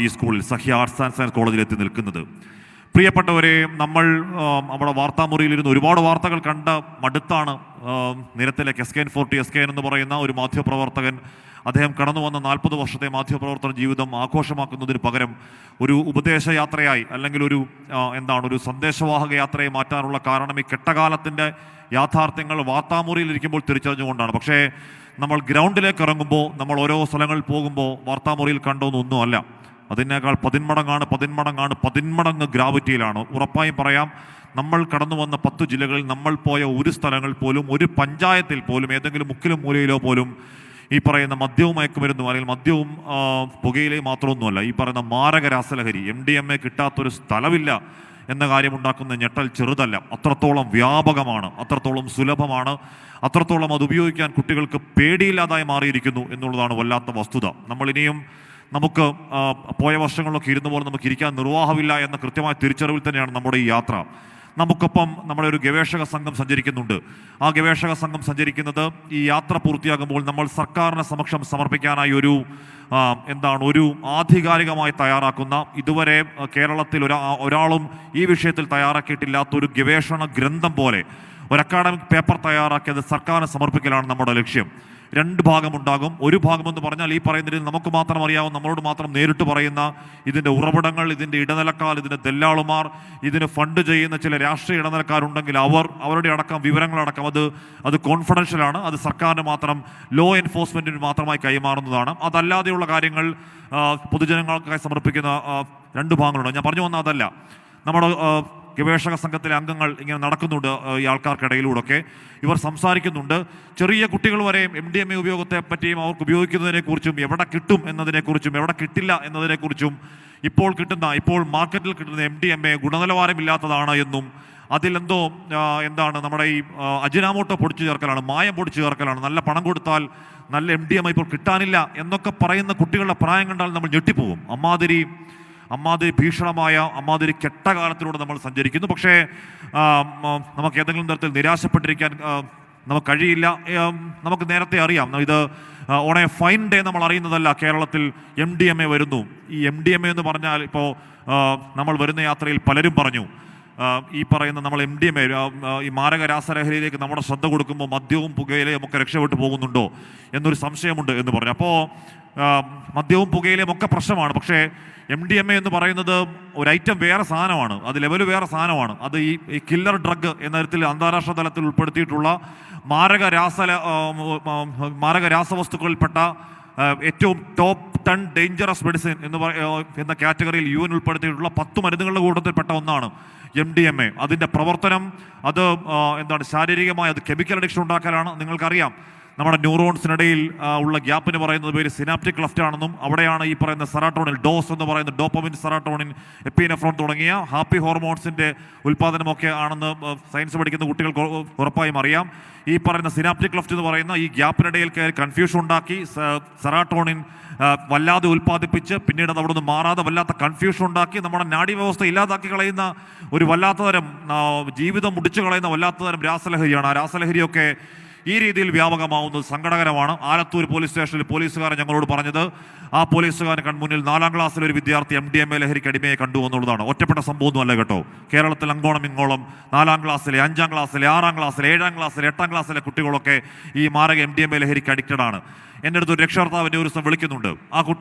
ഈ സ്കൂളിൽ, സഹ്യ ആർട്സ് ആൻഡ് സയൻസ് കോളേജിൽ എത്തി നിൽക്കുന്നത്. പ്രിയപ്പെട്ടവരെ, നമ്മൾ നമ്മുടെ വാർത്താമുറിയിലിരുന്ന് ഒരുപാട് വാർത്തകൾ കണ്ട് മടുത്താണ്. നിരത്തിലേക്ക് SKN40 SKN എന്ന് പറയുന്ന ഒരു മാധ്യമപ്രവർത്തകൻ, അദ്ദേഹം കടന്നു വന്ന 40 വർഷത്തെ മാധ്യമപ്രവർത്തന ജീവിതം ആഘോഷമാക്കുന്നതിന് പകരം ഒരു ഉപദേശയാത്രയായി അല്ലെങ്കിൽ ഒരു സന്ദേശവാഹക യാത്രയെ മാറ്റാനുള്ള കാരണം ഈ കെട്ടകാലത്തിൻ്റെ യാഥാർത്ഥ്യങ്ങൾ വാർത്താമുറിയിലിരിക്കുമ്പോൾ തിരിച്ചറിഞ്ഞുകൊണ്ടാണ്. പക്ഷേ നമ്മൾ ഗ്രൗണ്ടിലേക്ക് ഇറങ്ങുമ്പോൾ, നമ്മൾ ഓരോ സ്ഥലങ്ങളിൽ പോകുമ്പോൾ വാർത്താമുറിയിൽ കണ്ടോന്നൊന്നുമല്ല. അതിനേക്കാൾ 10 മടങ്ങ് ഗ്രാവിറ്റിയിലാണ്. ഉറപ്പായും പറയാം, നമ്മൾ കടന്നു വന്ന 10 ജില്ലകളിൽ നമ്മൾ പോയ ഒരു സ്ഥലങ്ങളിൽ പോലും, ഒരു പഞ്ചായത്തിൽ പോലും, ഏതെങ്കിലും മുക്കിലും മൂലയിലോ പോലും ഈ പറയുന്ന മദ്യവും മയക്കുമരുന്നും അല്ലെങ്കിൽ മദ്യവും പുകയിലയും മാത്രമൊന്നുമല്ല, ഈ പറയുന്ന മാരക രാസലഹരി MDMA കിട്ടാത്തൊരു സ്ഥലമില്ല എന്ന കാര്യമുണ്ടാക്കുന്ന ഞെട്ടൽ ചെറുതല്ല. അത്രത്തോളം വ്യാപകമാണ്, അത്രത്തോളം സുലഭമാണ്, അത്രത്തോളം അത് ഉപയോഗിക്കാൻ കുട്ടികൾക്ക് പേടിയില്ലാതായി മാറിയിരിക്കുന്നു എന്നുള്ളതാണ് വല്ലാത്ത വസ്തുത. നമുക്ക് പോയ വർഷങ്ങളിലൊക്കെ ഇരുന്ന പോലെ നമുക്ക് ഇരിക്കാൻ നിർവാഹമില്ല എന്ന കൃത്യമായ തിരിച്ചറിവിൽ തന്നെയാണ് നമ്മുടെ ഈ യാത്ര. നമുക്കൊപ്പം നമ്മുടെ ഒരു ഗവേഷക സംഘം സഞ്ചരിക്കുന്നുണ്ട്. ആ ഗവേഷക സംഘം സഞ്ചരിക്കുന്നത് ഈ യാത്ര പൂർത്തിയാകുമ്പോൾ നമ്മൾ സർക്കാരിന് സമക്ഷം സമർപ്പിക്കാനായി ഒരു ആധികാരികമായി തയ്യാറാക്കുന്ന, ഇതുവരെ കേരളത്തിൽ ഒരാളും ഈ വിഷയത്തിൽ തയ്യാറാക്കിയിട്ടില്ലാത്ത ഒരു ഗവേഷണ ഗ്രന്ഥം പോലെ ഒരു അക്കാഡമിക് പേപ്പർ തയ്യാറാക്കി അത് സർക്കാരിന് സമർപ്പിക്കലാണ് നമ്മുടെ ലക്ഷ്യം. 2 ഭാഗമുണ്ടാകും. ഒരു ഭാഗമെന്ന് പറഞ്ഞാൽ ഈ പറയുന്നതിൽ നമുക്ക് മാത്രം അറിയാവും, നമ്മളോട് മാത്രം നേരിട്ട് പറയുന്ന ഇതിൻ്റെ ഉറവിടങ്ങൾ, ഇതിൻ്റെ ഇടനിലക്കാർ, ഇതിൻ്റെ ദല്ലാളുമാർ, ഇതിന് ഫണ്ട് ചെയ്യുന്ന ചില രാഷ്ട്രീയ ഇടനിലക്കാരുണ്ടെങ്കിൽ അവരുടെ അടക്കം വിവരങ്ങളടക്കം അത് കോൺഫിഡൻഷ്യലാണ്. അത് സർക്കാരിന് മാത്രം, ലോ എൻഫോഴ്സ്മെൻറ്റിന് മാത്രമായി കൈമാറുന്നതാണ്. അതല്ലാതെയുള്ള കാര്യങ്ങൾ പൊതുജനങ്ങൾക്കായി സമർപ്പിക്കുന്ന 2 ഭാഗങ്ങളുണ്ട്. ഞാൻ പറഞ്ഞു വന്ന അതല്ല, നമ്മുടെ ഗവേഷക സംഘത്തിലെ അംഗങ്ങൾ ഇങ്ങനെ നടക്കുന്നുണ്ട് ഈ ആൾക്കാർക്കിടയിലൂടെയൊക്കെ. ഇവർ സംസാരിക്കുന്നുണ്ട്. ചെറിയ കുട്ടികൾ വരെ MDMA ഉപയോഗത്തെ പറ്റിയും അവർക്ക് ഉപയോഗിക്കുന്നതിനെക്കുറിച്ചും എവിടെ കിട്ടും എന്നതിനെക്കുറിച്ചും എവിടെ കിട്ടില്ല എന്നതിനെക്കുറിച്ചും ഇപ്പോൾ മാർക്കറ്റിൽ കിട്ടുന്ന MDMA ഗുണനിലവാരമില്ലാത്തതാണ് എന്നും അതിലെന്തോ നമ്മുടെ ഈ അജിനാമോട്ടോ പൊടിച്ചു ചേർക്കലാണ്, മായം പൊടിച്ചു ചേർക്കലാണ്, നല്ല പണം കൊടുത്താൽ നല്ല MDMA ഇപ്പോൾ കിട്ടാനില്ല എന്നൊക്കെ പറയുന്ന കുട്ടികളുടെ പ്രായം കണ്ടാൽ നമ്മൾ ഞെട്ടിപ്പോകും. അമ്മാതിരി ഭീഷണമായ, അമ്മാതിരി കെട്ടകാലത്തിലൂടെ നമ്മൾ സഞ്ചരിക്കുന്നു. പക്ഷേ നമുക്ക് ഏതെങ്കിലും തരത്തിൽ നിരാശപ്പെട്ടിരിക്കാൻ നമുക്ക് കഴിയില്ല. നമുക്ക് നേരത്തെ അറിയാം, ഇത് ഓൺ എ ഫൈൻ ഡേ നമ്മൾ അറിയുന്നതല്ല കേരളത്തിൽ MDMA വരുന്നു. ഈ MDMA എന്ന് പറഞ്ഞാൽ ഇപ്പോൾ നമ്മൾ വരുന്ന യാത്രയിൽ പലരും പറഞ്ഞു, ഈ പറയുന്ന നമ്മൾ MDMA ഈ മാരക രാസലഹരിയിലേക്ക് നമ്മുടെ ശ്രദ്ധ കൊടുക്കുമ്പോൾ മദ്യവും പുകയിലയും ഒക്കെ രക്ഷപ്പെട്ടു പോകുന്നുണ്ടോ എന്നൊരു സംശയമുണ്ട് എന്ന് പറഞ്ഞു. അപ്പോൾ മദ്യവും പുകയിലയും ഒക്കെ പ്രശ്നമാണ്. പക്ഷേ MDMA എന്ന് പറയുന്നത് ഒരു ഐറ്റം വേറെ സാധനമാണ്, അത് ലെവൽ വേറെ സാധനമാണ്. അത് ഈ കില്ലർ ഡ്രഗ് എന്ന തരത്തിൽ അന്താരാഷ്ട്ര തലത്തിൽ ഉൾപ്പെടുത്തിയിട്ടുള്ള മാരക രാസവസ്തുക്കളിൽപ്പെട്ട ഏറ്റവും ടോപ്പ് 10 ഡേഞ്ചറസ് മെഡിസിൻ എന്ന കാറ്റഗറിയിൽ UN ഉൾപ്പെടുത്തിയിട്ടുള്ള 10 മരുന്നുകളുടെ കൂട്ടത്തിൽപ്പെട്ട ഒന്നാണ് MDMA. അതിൻ്റെ പ്രവർത്തനം ശാരീരികമായി അത് കെമിക്കൽ അഡിക്ഷൻ ഉണ്ടാക്കലാണ്. നിങ്ങൾക്കറിയാം, നമ്മുടെ ന്യൂറോൺസിനിടയിൽ ഉള്ള ഗ്യാപ്പിന് പറയുന്നത് പേര് സിനാപ്റ്റിക് ക്ലഫ്റ്റ് ആണെന്നും അവിടെയാണ് ഈ പറയുന്ന സെറാട്ടോണിൻ, ഡോസ് എന്ന് പറയുന്ന ഡോപ്പമിൻ, സെറാട്ടോണിൻ, എപ്പിനെഫ്രോൺ തുടങ്ങിയ ഹാപ്പി ഹോർമോൺസിൻ്റെ ഉൽപ്പാദനമൊക്കെ ആണെന്ന് സയൻസ് പഠിക്കുന്ന കുട്ടികൾക്ക് ഉറപ്പായും അറിയാം. ഈ പറയുന്ന സിനാപ്റ്റിക് ക്ലഫ്റ്റ് എന്ന് പറയുന്ന ഈ ഗ്യാപ്പിനിടയിൽ കയറി കൺഫ്യൂഷൻ ഉണ്ടാക്കി സെറാട്ടോണിൻ വല്ലാതെ ഉൽപ്പാദിപ്പിച്ച് പിന്നീട് അത് അവിടെ നിന്ന് മാറാതെ വല്ലാത്ത കൺഫ്യൂഷൻ ഉണ്ടാക്കി നമ്മുടെ നാഡീവ്യവസ്ഥ ഇല്ലാതാക്കി കളയുന്ന ഒരു വല്ലാത്തതരം ജീവിതം മുടിച്ചു കളയുന്ന വല്ലാത്തതരം രാസലഹരിയാണ്. ആ രാസലഹരിയൊക്കെ ഈ രീതിയിൽ വ്യാപകമാവുന്നത് സങ്കടകരമാണ്. ആലത്തൂർ പോലീസ് സ്റ്റേഷനിൽ പോലീസുകാരൻ ഞങ്ങളോട് പറഞ്ഞത്, ആ പോലീസുകാരൻ കൺമുന്നിൽ 4ാം ക്ലാസ്സിലെ ഒരു വിദ്യാർത്ഥി MDMA ലഹരിക്ക് അടിമയെ കണ്ടു എന്നുള്ളതാണ്. ഒറ്റപ്പെട്ട സംഭവമൊന്നുമല്ല കേട്ടോ. കേരളത്തിൽ അങ്ങോളം ഇങ്ങോളം 4ാം ക്ലാസ്സിലെ, 5ാം ക്ലാസ്സിലെ, 6ാം ക്ലാസ്സിലെ, 7ാം ക്ലാസ്സിലെ, 8ാം ക്ലാസ്സിലെ കുട്ടികളൊക്കെ ഈ മാരക MDMA ലഹരിക്ക് അഡിക്റ്റഡ് ആണ്. എൻ്റെ അടുത്ത് ഒരു രക്ഷകർത്താവിൻ്റെ ഒരു ദിവസം വിളിക്കുന്നുണ്ട്.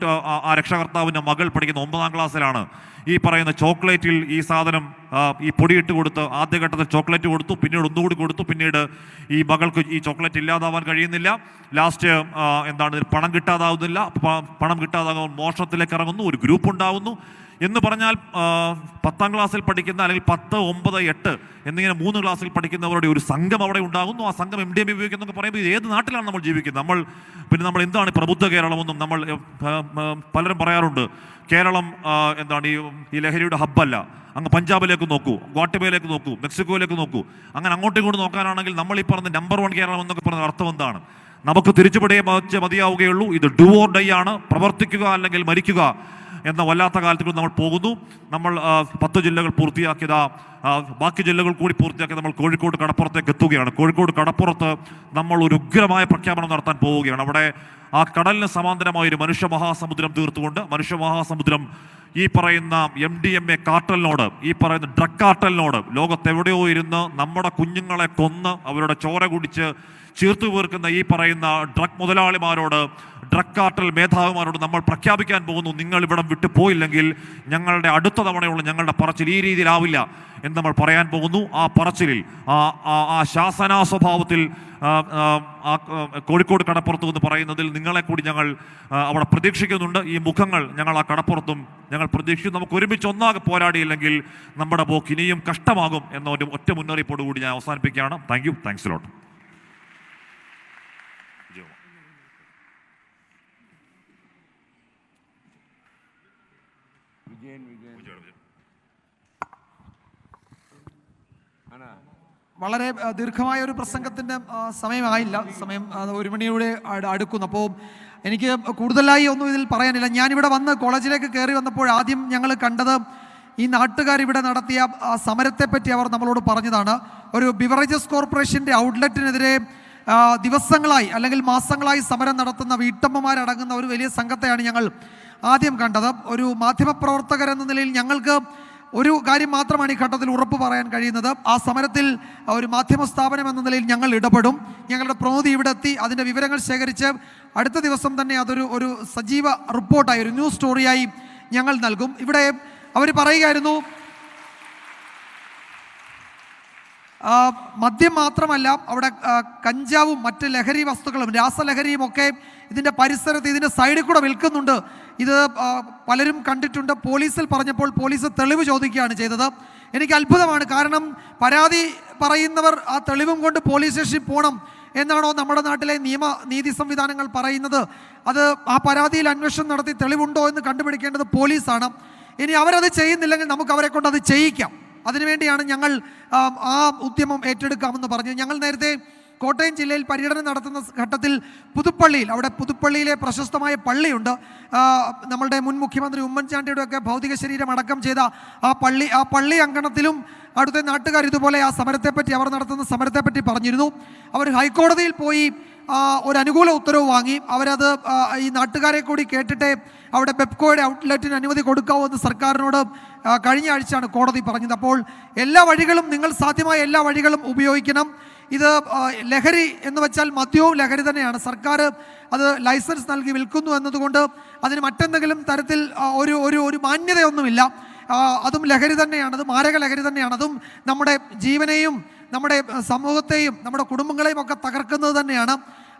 ആ രക്ഷകർത്താവിൻ്റെ മകൾ പഠിക്കുന്ന 9ാം ക്ലാസ്സിലാണ്. ഈ പറയുന്ന ചോക്ലേറ്റിൽ ഈ സാധനം ഈ പൊടിയിട്ട് കൊടുത്ത് ആദ്യഘട്ടത്തിൽ ചോക്ലേറ്റ് കൊടുത്തു, പിന്നീട് ഒന്നുകൂടി കൊടുത്തു, പിന്നീട് ഈ മകൾക്ക് ഈ ചോക്ലേറ്റ് ഇല്ലാതാവാൻ കഴിയുന്നില്ല. ലാസ്റ്റ് പണം കിട്ടാതാവുന്നില്ല. പണം കിട്ടാതാകുമ്പോൾ മോഷണത്തിലേക്ക് ഇറങ്ങുന്നു, ഒരു ഗ്രൂപ്പ് ഉണ്ടാവുന്നു. എന്ന് പറഞ്ഞാൽ 10ാം ക്ലാസ്സിൽ പഠിക്കുന്ന അല്ലെങ്കിൽ 10, 9, 8 എന്നിങ്ങനെ 3 ക്ലാസ്സിൽ പഠിക്കുന്നവരുടെ ഒരു സംഘം അവിടെ ഉണ്ടാകുന്നു. ആ സംഘം MDMA ഉപയോഗിക്കുന്നൊക്കെ പറയുമ്പോൾ ഏത് നാട്ടിലാണ് നമ്മൾ ജീവിക്കുന്നത്? നമ്മൾ എന്താണ് പ്രബുദ്ധ കേരളമെന്നും നമ്മൾ പലരും പറയാറുണ്ട്. കേരളം എന്താണ് ഈ ലഹരിയുടെ ഹബ്ബല്ല. അങ്ങ് പഞ്ചാബിലേക്ക് നോക്കൂ, ഗ്വാട്ടമലയിലേക്ക് നോക്കൂ, മെക്സിക്കോയിലേക്ക് നോക്കൂ. അങ്ങനെ അങ്ങോട്ടും ഇങ്ങോട്ട് നോക്കാനാണെങ്കിൽ നമ്മൾ ഈ പറഞ്ഞ നമ്പർ 1 കേരളം എന്നൊക്കെ പറഞ്ഞ അർത്ഥം എന്താണ്? നമുക്ക് തിരിച്ചുപടിയെ മതിയാവുകയുള്ളൂ. ഇത് ഡു ഓർ ഡൈ ആണ്. പ്രവർത്തിക്കുക അല്ലെങ്കിൽ മരിക്കുക എന്ന വല്ലാത്ത കാലത്തിൽ നമ്മൾ പോകുന്നു. നമ്മൾ 10 ജില്ലകൾ പൂർത്തിയാക്കിയതാ, ബാക്കി ജില്ലകൾ കൂടി പൂർത്തിയാക്കി നമ്മൾ കോഴിക്കോട് കടപ്പുറത്തേക്ക് എത്തുകയാണ്. കോഴിക്കോട് കടപ്പുറത്ത് നമ്മൾ ഒരു ഉഗ്രമായ പ്രഖ്യാപനം നടത്താൻ പോവുകയാണ്. അവിടെ ആ കടലിന് സമാന്തരമായൊരു മനുഷ്യ മഹാസമുദ്രം തീർത്തുകൊണ്ട് മനുഷ്യ മഹാസമുദ്രം ഈ പറയുന്ന MDMA കാർട്ടലിനോട്, ഈ പറയുന്ന ഡ്രഗ് കാർട്ടലിനോട് ലോകത്തെവിടെയോ ഇരുന്ന് നമ്മുടെ കുഞ്ഞുങ്ങളെ കൊന്ന് അവരുടെ ചോര കുടിച്ച് ചീർത്തു വീർക്കുന്ന ഈ പറയുന്ന ഡ്രഗ് മുതലാളിമാരോട്, ഡ്രഗ് കാർട്ടൽ മേധാവിമാരോട് നമ്മൾ പ്രഖ്യാപിക്കാൻ പോകുന്നു, നിങ്ങൾ ഇവിടം വിട്ടു പോയില്ലെങ്കിൽ ഞങ്ങളുടെ അടുത്ത തവണയുള്ള ഞങ്ങളുടെ പറച്ചിൽ ഈ രീതിയിലാവില്ല എന്ന് നമ്മൾ പറയാൻ പോകുന്നു. ആ പറച്ചിലിൽ ആ ശാസനാ സ്വഭാവത്തിൽ കോഴിക്കോട് കടപ്പുറത്ത് എന്ന് പറയുന്നതിൽ നിങ്ങളെ കൂടി ഞങ്ങൾ അവിടെ പ്രതീക്ഷിക്കുന്നുണ്ട്. ഈ മുഖങ്ങൾ ഞങ്ങൾ ആ കടപ്പുറത്തും ഞങ്ങൾ പ്രതീക്ഷിക്കും. നമുക്ക് ഒരുമിച്ച് ഒന്നാകെ പോരാടിയില്ലെങ്കിൽ നമ്മുടെ പോക്ക് ഇനിയും കഷ്ടമാകും എന്ന ഒരു ഒറ്റ മുന്നറിയിപ്പോട് കൂടി ഞാൻ അവസാനിപ്പിക്കുകയാണ്. Thank you. Thanks lot. വളരെ ദീർഘമായ ഒരു പ്രസംഗത്തിൻ്റെ സമയമായില്ല. സമയം 1 മണിയോടെ അടുക്കുന്നു. അപ്പോൾ എനിക്ക് കൂടുതലായി ഒന്നും ഇതിൽ പറയാനില്ല. ഞാനിവിടെ വന്ന് കോളേജിലേക്ക് കയറി വന്നപ്പോൾ ആദ്യം ഞങ്ങൾ കണ്ടത് ഈ നാട്ടുകാരിവിടെ നടത്തിയ സമരത്തെപ്പറ്റി അവർ നമ്മളോട് പറഞ്ഞതാണ്. ഒരു ബിവറേജസ് കോർപ്പറേഷൻ്റെ ഔട്ട്ലെറ്റിനെതിരെ ദിവസങ്ങളായി അല്ലെങ്കിൽ മാസങ്ങളായി സമരം നടത്തുന്ന വീട്ടമ്മമാരടങ്ങുന്ന ഒരു വലിയ സംഘത്തെയാണ് ഞങ്ങൾ ആദ്യം കണ്ടത്. ഒരു മാധ്യമപ്രവർത്തകരെന്ന നിലയിൽ ഞങ്ങൾക്ക് ഒരു കാര്യം മാത്രമാണ് ഈ ഘട്ടത്തിൽ ഉറപ്പ് പറയാൻ കഴിയുന്നത്. ആ സമരത്തിൽ ഒരു മാധ്യമ സ്ഥാപനം എന്ന നിലയിൽ ഞങ്ങൾ ഇടപെടും. ഞങ്ങളുടെ പ്രതിനിധി ഇവിടെ എത്തി അതിൻ്റെ വിവരങ്ങൾ ശേഖരിച്ച് അടുത്ത ദിവസം തന്നെ അതൊരു സജീവ റിപ്പോർട്ടായി, ഒരു ന്യൂസ് സ്റ്റോറിയായി ഞങ്ങൾ നൽകും. ഇവിടെ അവർ പറയുകയായിരുന്നു, മദ്യം മാത്രമല്ല അവിടെ കഞ്ചാവും മറ്റ് ലഹരി വസ്തുക്കളും രാസലഹരിയും ഒക്കെ ഇതിൻ്റെ പരിസരത്ത് ഇതിൻ്റെ സൈഡിൽ കൂടെ വിൽക്കുന്നുണ്ട്. ഇത് പലരും കണ്ടിട്ടുണ്ട്. പോലീസിൽ പറഞ്ഞപ്പോൾ പോലീസ് തെളിവ് ചോദിക്കുകയാണ് ചെയ്തത്. എനിക്ക് അത്ഭുതമാണ്. കാരണം പരാതി പറയുന്നവർ ആ തെളിവും കൊണ്ട് പോലീസ് സ്റ്റേഷനിൽ പോകണം എന്നാണോ നമ്മുടെ നാട്ടിലെ നീതി സംവിധാനങ്ങൾ പറയുന്നത്? അത് ആ പരാതിയിൽ അന്വേഷണം നടത്തി തെളിവുണ്ടോ എന്ന് കണ്ടുപിടിക്കേണ്ടത് പോലീസാണ്. ഇനി അവരത് ചെയ്യുന്നില്ലെങ്കിൽ നമുക്ക് അവരെ കൊണ്ട് അത് ചെയ്യിക്കാം. അതിനുവേണ്ടിയാണ് ഞങ്ങൾ ആ ഉദ്യമം ഏറ്റെടുക്കാമെന്ന് പറഞ്ഞു. ഞങ്ങൾ നേരത്തെ കോട്ടയം ജില്ലയിൽ പര്യടനം നടത്തുന്ന ഘട്ടത്തിൽ പുതുപ്പള്ളിയിലെ പ്രശസ്തമായ പള്ളിയുണ്ട്. നമ്മളുടെ മുൻ മുഖ്യമന്ത്രി ഉമ്മൻചാണ്ടിയുടെ ഒക്കെ ഭൗതിക ശരീരം അടക്കം ചെയ്ത ആ പള്ളി അങ്കണത്തിലും അവിടുത്തെ നാട്ടുകാർ ഇതുപോലെ ആ സമരത്തെപ്പറ്റി, അവർ നടത്തുന്ന സമരത്തെപ്പറ്റി പറഞ്ഞിരുന്നു. അവർ ഹൈക്കോടതിയിൽ പോയി ഒരു അനുകൂല ഉത്തരവ് വാങ്ങി. അവരത് ഈ നാട്ടുകാരെ കൂടി കേട്ടിട്ട് അവിടെ പെപ്കോയുടെ ഔട്ട്ലെറ്റിന് അനുമതി കൊടുക്കാവൂ എന്ന് സർക്കാരിനോട് കഴിഞ്ഞ ആഴ്ചയാണ് കോടതി പറഞ്ഞത്. അപ്പോൾ എല്ലാ വഴികളും, നിങ്ങൾ സാധ്യമായ എല്ലാ വഴികളും ഉപയോഗിക്കണം. ഇത് ലഹരി എന്ന് വെച്ചാൽ മദ്യവും ലഹരി തന്നെയാണ്. സർക്കാർ അത് ലൈസൻസ് നൽകി വിൽക്കുന്നു എന്നതുകൊണ്ട് അതിന് മറ്റെന്തെങ്കിലും തരത്തിൽ ഒരു മാന്യതയൊന്നുമില്ല. അതും ലഹരി തന്നെയാണ്, അത് മാരക ലഹരി തന്നെയാണ്. അതും നമ്മുടെ ജീവനെയും നമ്മുടെ സമൂഹത്തെയും നമ്മുടെ കുടുംബങ്ങളെയും ഒക്കെ തകർക്കുന്നത് തന്നെയാണ്.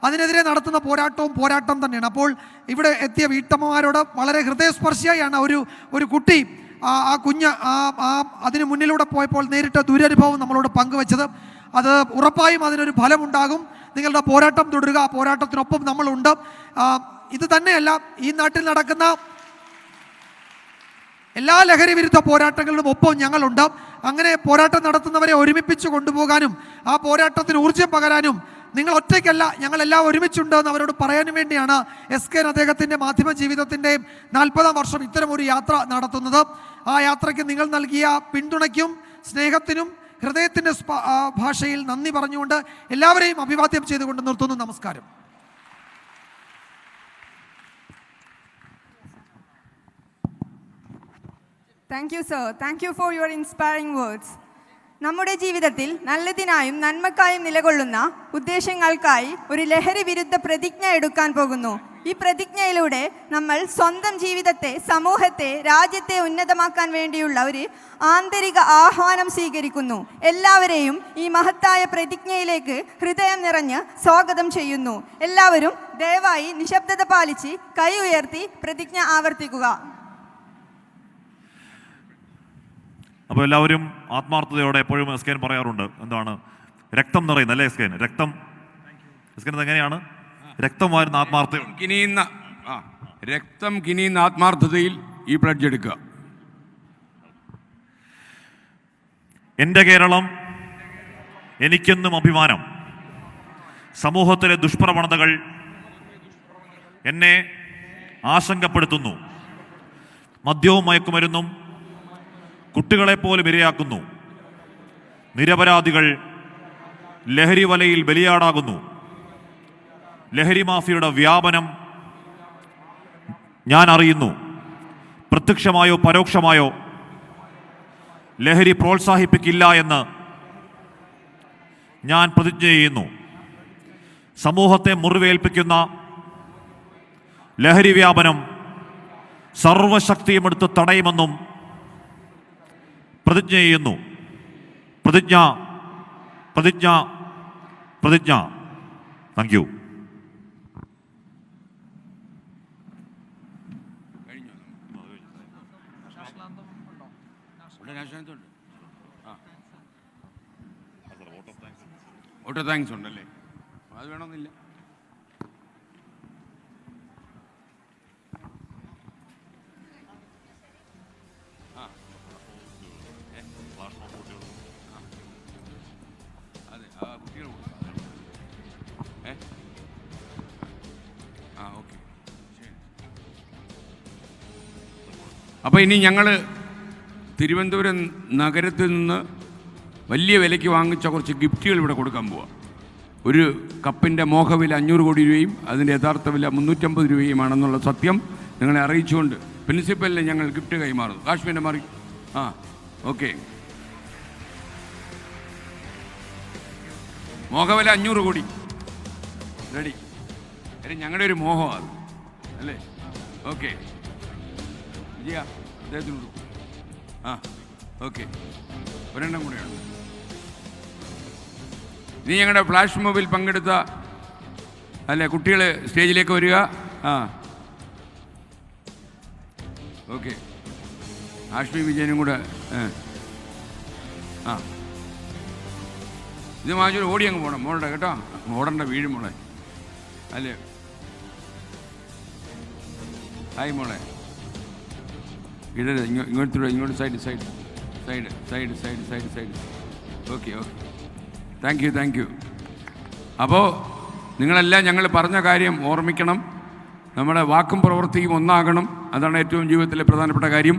അതിനെതിരെ നടത്തുന്ന പോരാട്ടം തന്നെയാണ്. അപ്പോൾ ഇവിടെ എത്തിയ വീട്ടമ്മമാരോട് വളരെ ഹൃദയസ്പർശിയായാണ് ഒരു കുട്ടി, ആ കുഞ്ഞ് അതിന് മുന്നിലൂടെ പോയപ്പോൾ നേരിട്ട ദുരനുഭവം നമ്മളോട് പങ്കുവച്ചത്. അത് ഉറപ്പായും അതിനൊരു ഫലമുണ്ടാകും. നിങ്ങളുടെ പോരാട്ടം തുടരുക. ആ പോരാട്ടത്തിനൊപ്പം നമ്മളുണ്ട്. ഇത് തന്നെയല്ല, ഈ നാട്ടിൽ നടക്കുന്ന എല്ലാ ലഹരി വിരുദ്ധ പോരാട്ടങ്ങളിലും ഒപ്പം ഞങ്ങളുണ്ട്. അങ്ങനെ പോരാട്ടം നടത്തുന്നവരെ ഒരുമിപ്പിച്ച് കൊണ്ടുപോകാനും ആ പോരാട്ടത്തിന് ഊർജ്ജം പകരാനും നിങ്ങൾ ഒറ്റയ്ക്കല്ല, ഞങ്ങളെല്ലാം ഒരുമിച്ചുണ്ട് എന്ന് അവരോട് പറയാനും വേണ്ടിയാണ് SKN അദ്ദേഹത്തിൻ്റെ മാധ്യമ ജീവിതത്തിൻ്റെ 40ാം വർഷം ഇത്തരമൊരു യാത്ര നടത്തുന്നത്. ആ യാത്രയ്ക്ക് നിങ്ങൾ നൽകിയ പിന്തുണയ്ക്കും സ്നേഹത്തിനും ഹൃദയത്തിൻ്റെ ഭാഷയിൽ നന്ദി പറഞ്ഞുകൊണ്ട് എല്ലാവരെയും അഭിവാദ്യം ചെയ്തുകൊണ്ട് നിർത്തുന്നു. നമസ്കാരം. Thank you, sir. Thank you for your inspiring words. നമ്മുടെ ജീവിതത്തിൽ നല്ലതിനായും നന്മക്കായും നിലകൊള്ളുന്ന ഉദ്ദേശങ്ങൾക്കായി ഒരു ലഹരി വിരുദ്ധ പ്രതിജ്ഞ എടുക്കാൻ പോകുന്നു. ഈ പ്രതിജ്ഞയിലൂടെ നമ്മൾ സ്വന്തം ജീവിതത്തെ, സമൂഹത്തെ, രാജ്യത്തെ ഉന്നതമാക്കാൻ വേണ്ടിയുള്ള ഒരു ആന്തരിക ആഹ്വാനം സ്വീകരിക്കുന്നു. എല്ലാവരെയും ഈ മഹത്തായ പ്രതിജ്ഞയിലേക്ക് ഹൃദയം നിറഞ്ഞ് സ്വാഗതം ചെയ്യുന്നു. എല്ലാവരും ദയവായി നിശബ്ദത പാലിച്ച് കൈ ഉയർത്തി പ്രതിജ്ഞ ആവർത്തിക്കുക. അപ്പോൾ എല്ലാവരും ആത്മാർത്ഥതയോടെ എപ്പോഴും എസ് കെ എൻ പറയാറുണ്ട്, എന്താണ് രക്തം നിറയുന്ന അല്ലേ എസ് കെ എൻ? രക്തം എസ് കെ എൻ എങ്ങനെയാണ്? രക്തം വാരുന്ന ആത്മാർത്ഥത, രക്തം കിനിയുന്ന ആത്മാർത്ഥതയിൽ ഈ പ്ലഡ്ജ് എടുക്കുക. എൻ്റെ കേരളം എനിക്കെന്നും അഭിമാനം. സമൂഹത്തിലെ ദുഷ്പ്രവണതകൾ എന്നെ ആശങ്കപ്പെടുത്തുന്നു. മദ്യവും മയക്കുമരുന്നും കുട്ടികളെപ്പോലും ഇരയാക്കുന്നു. നിരപരാധികൾ ലഹരി വലയിൽ ബലിയാടാകുന്നു. ലഹരി മാഫിയയുടെ വ്യാപനം ഞാൻ അറിയുന്നു. പ്രത്യക്ഷമായോ പരോക്ഷമായോ ലഹരി പ്രോത്സാഹിപ്പിക്കില്ല എന്ന് ഞാൻ പ്രതിജ്ഞ ചെയ്യുന്നു. സമൂഹത്തെ മുറിവേൽപ്പിക്കുന്ന ലഹരി വ്യാപനം സർവശക്തിയും എടുത്ത് തടയുമെന്നും പ്രതിജ്ഞ ചെയ്യുന്നു. പ്രതിജ്ഞ പ്രതിജ്ഞ പ്രതിജ്ഞ. Thank you. വോട്ട് താങ്ക്സ് ഉണ്ടല്ലേ? അത് വേണമെന്നില്ല. അതെ, കുട്ടികൾ ഓക്കെ. അപ്പോൾ ഇനി ഞങ്ങൾ തിരുവനന്തപുരം നഗരത്തിൽ നിന്ന് വലിയ വിലയ്ക്ക് വാങ്ങിച്ച കുറച്ച് ഗിഫ്റ്റുകൾ ഇവിടെ കൊടുക്കാൻ പോവാം. ഒരു കപ്പിൻ്റെ മോഹവില 500 കോടി രൂപയും അതിൻ്റെ യഥാർത്ഥ വില 350 രൂപയുമാണെന്നുള്ള സത്യം നിങ്ങളെ അറിയിച്ചുകൊണ്ട് പ്രിൻസിപ്പലിന് ഞങ്ങൾ ഗിഫ്റ്റ് കൈമാറുന്നു. കാശ്മീരിനെ മാറി ഓക്കെ. മോഹവില 500 കോടി റെഡി. ഞങ്ങളുടെ ഒരു മോഹമാണ് അല്ലേ? ഓക്കെ വിജയ അദ്ദേഹത്തിനോട് ഓക്കെ. ഒരെണ്ണം കൂടെയാണ്. ഇനി ഞങ്ങളുടെ ഫ്ലാഷ് മോബിൽ പങ്കെടുത്ത അല്ലേ കുട്ടികൾ സ്റ്റേജിലേക്ക് വരിക. ഓക്കെ. ആഷ്മി വിജയനും കൂടെ ഇത് മാജൂർ ഓടി അങ്ങ് പോകണം മോളുടെ കേട്ടോ. ഓടണ്ട, വീഴും മോളെ അല്ലേ. ഹായ് മോളെ, ഇടരുത്, ഇങ്ങോട്ട് സൈഡ്. ഓക്കെ. Thank you. അപ്പോൾ നിങ്ങളെല്ലാം ഞങ്ങൾ പറഞ്ഞ കാര്യം ഓർമ്മിക്കണം. നമ്മുടെ വാക്കും പ്രവൃത്തിയും ഒന്നാകണം. അതാണ് ഏറ്റവും ജീവിതത്തിലെ പ്രധാനപ്പെട്ട കാര്യം.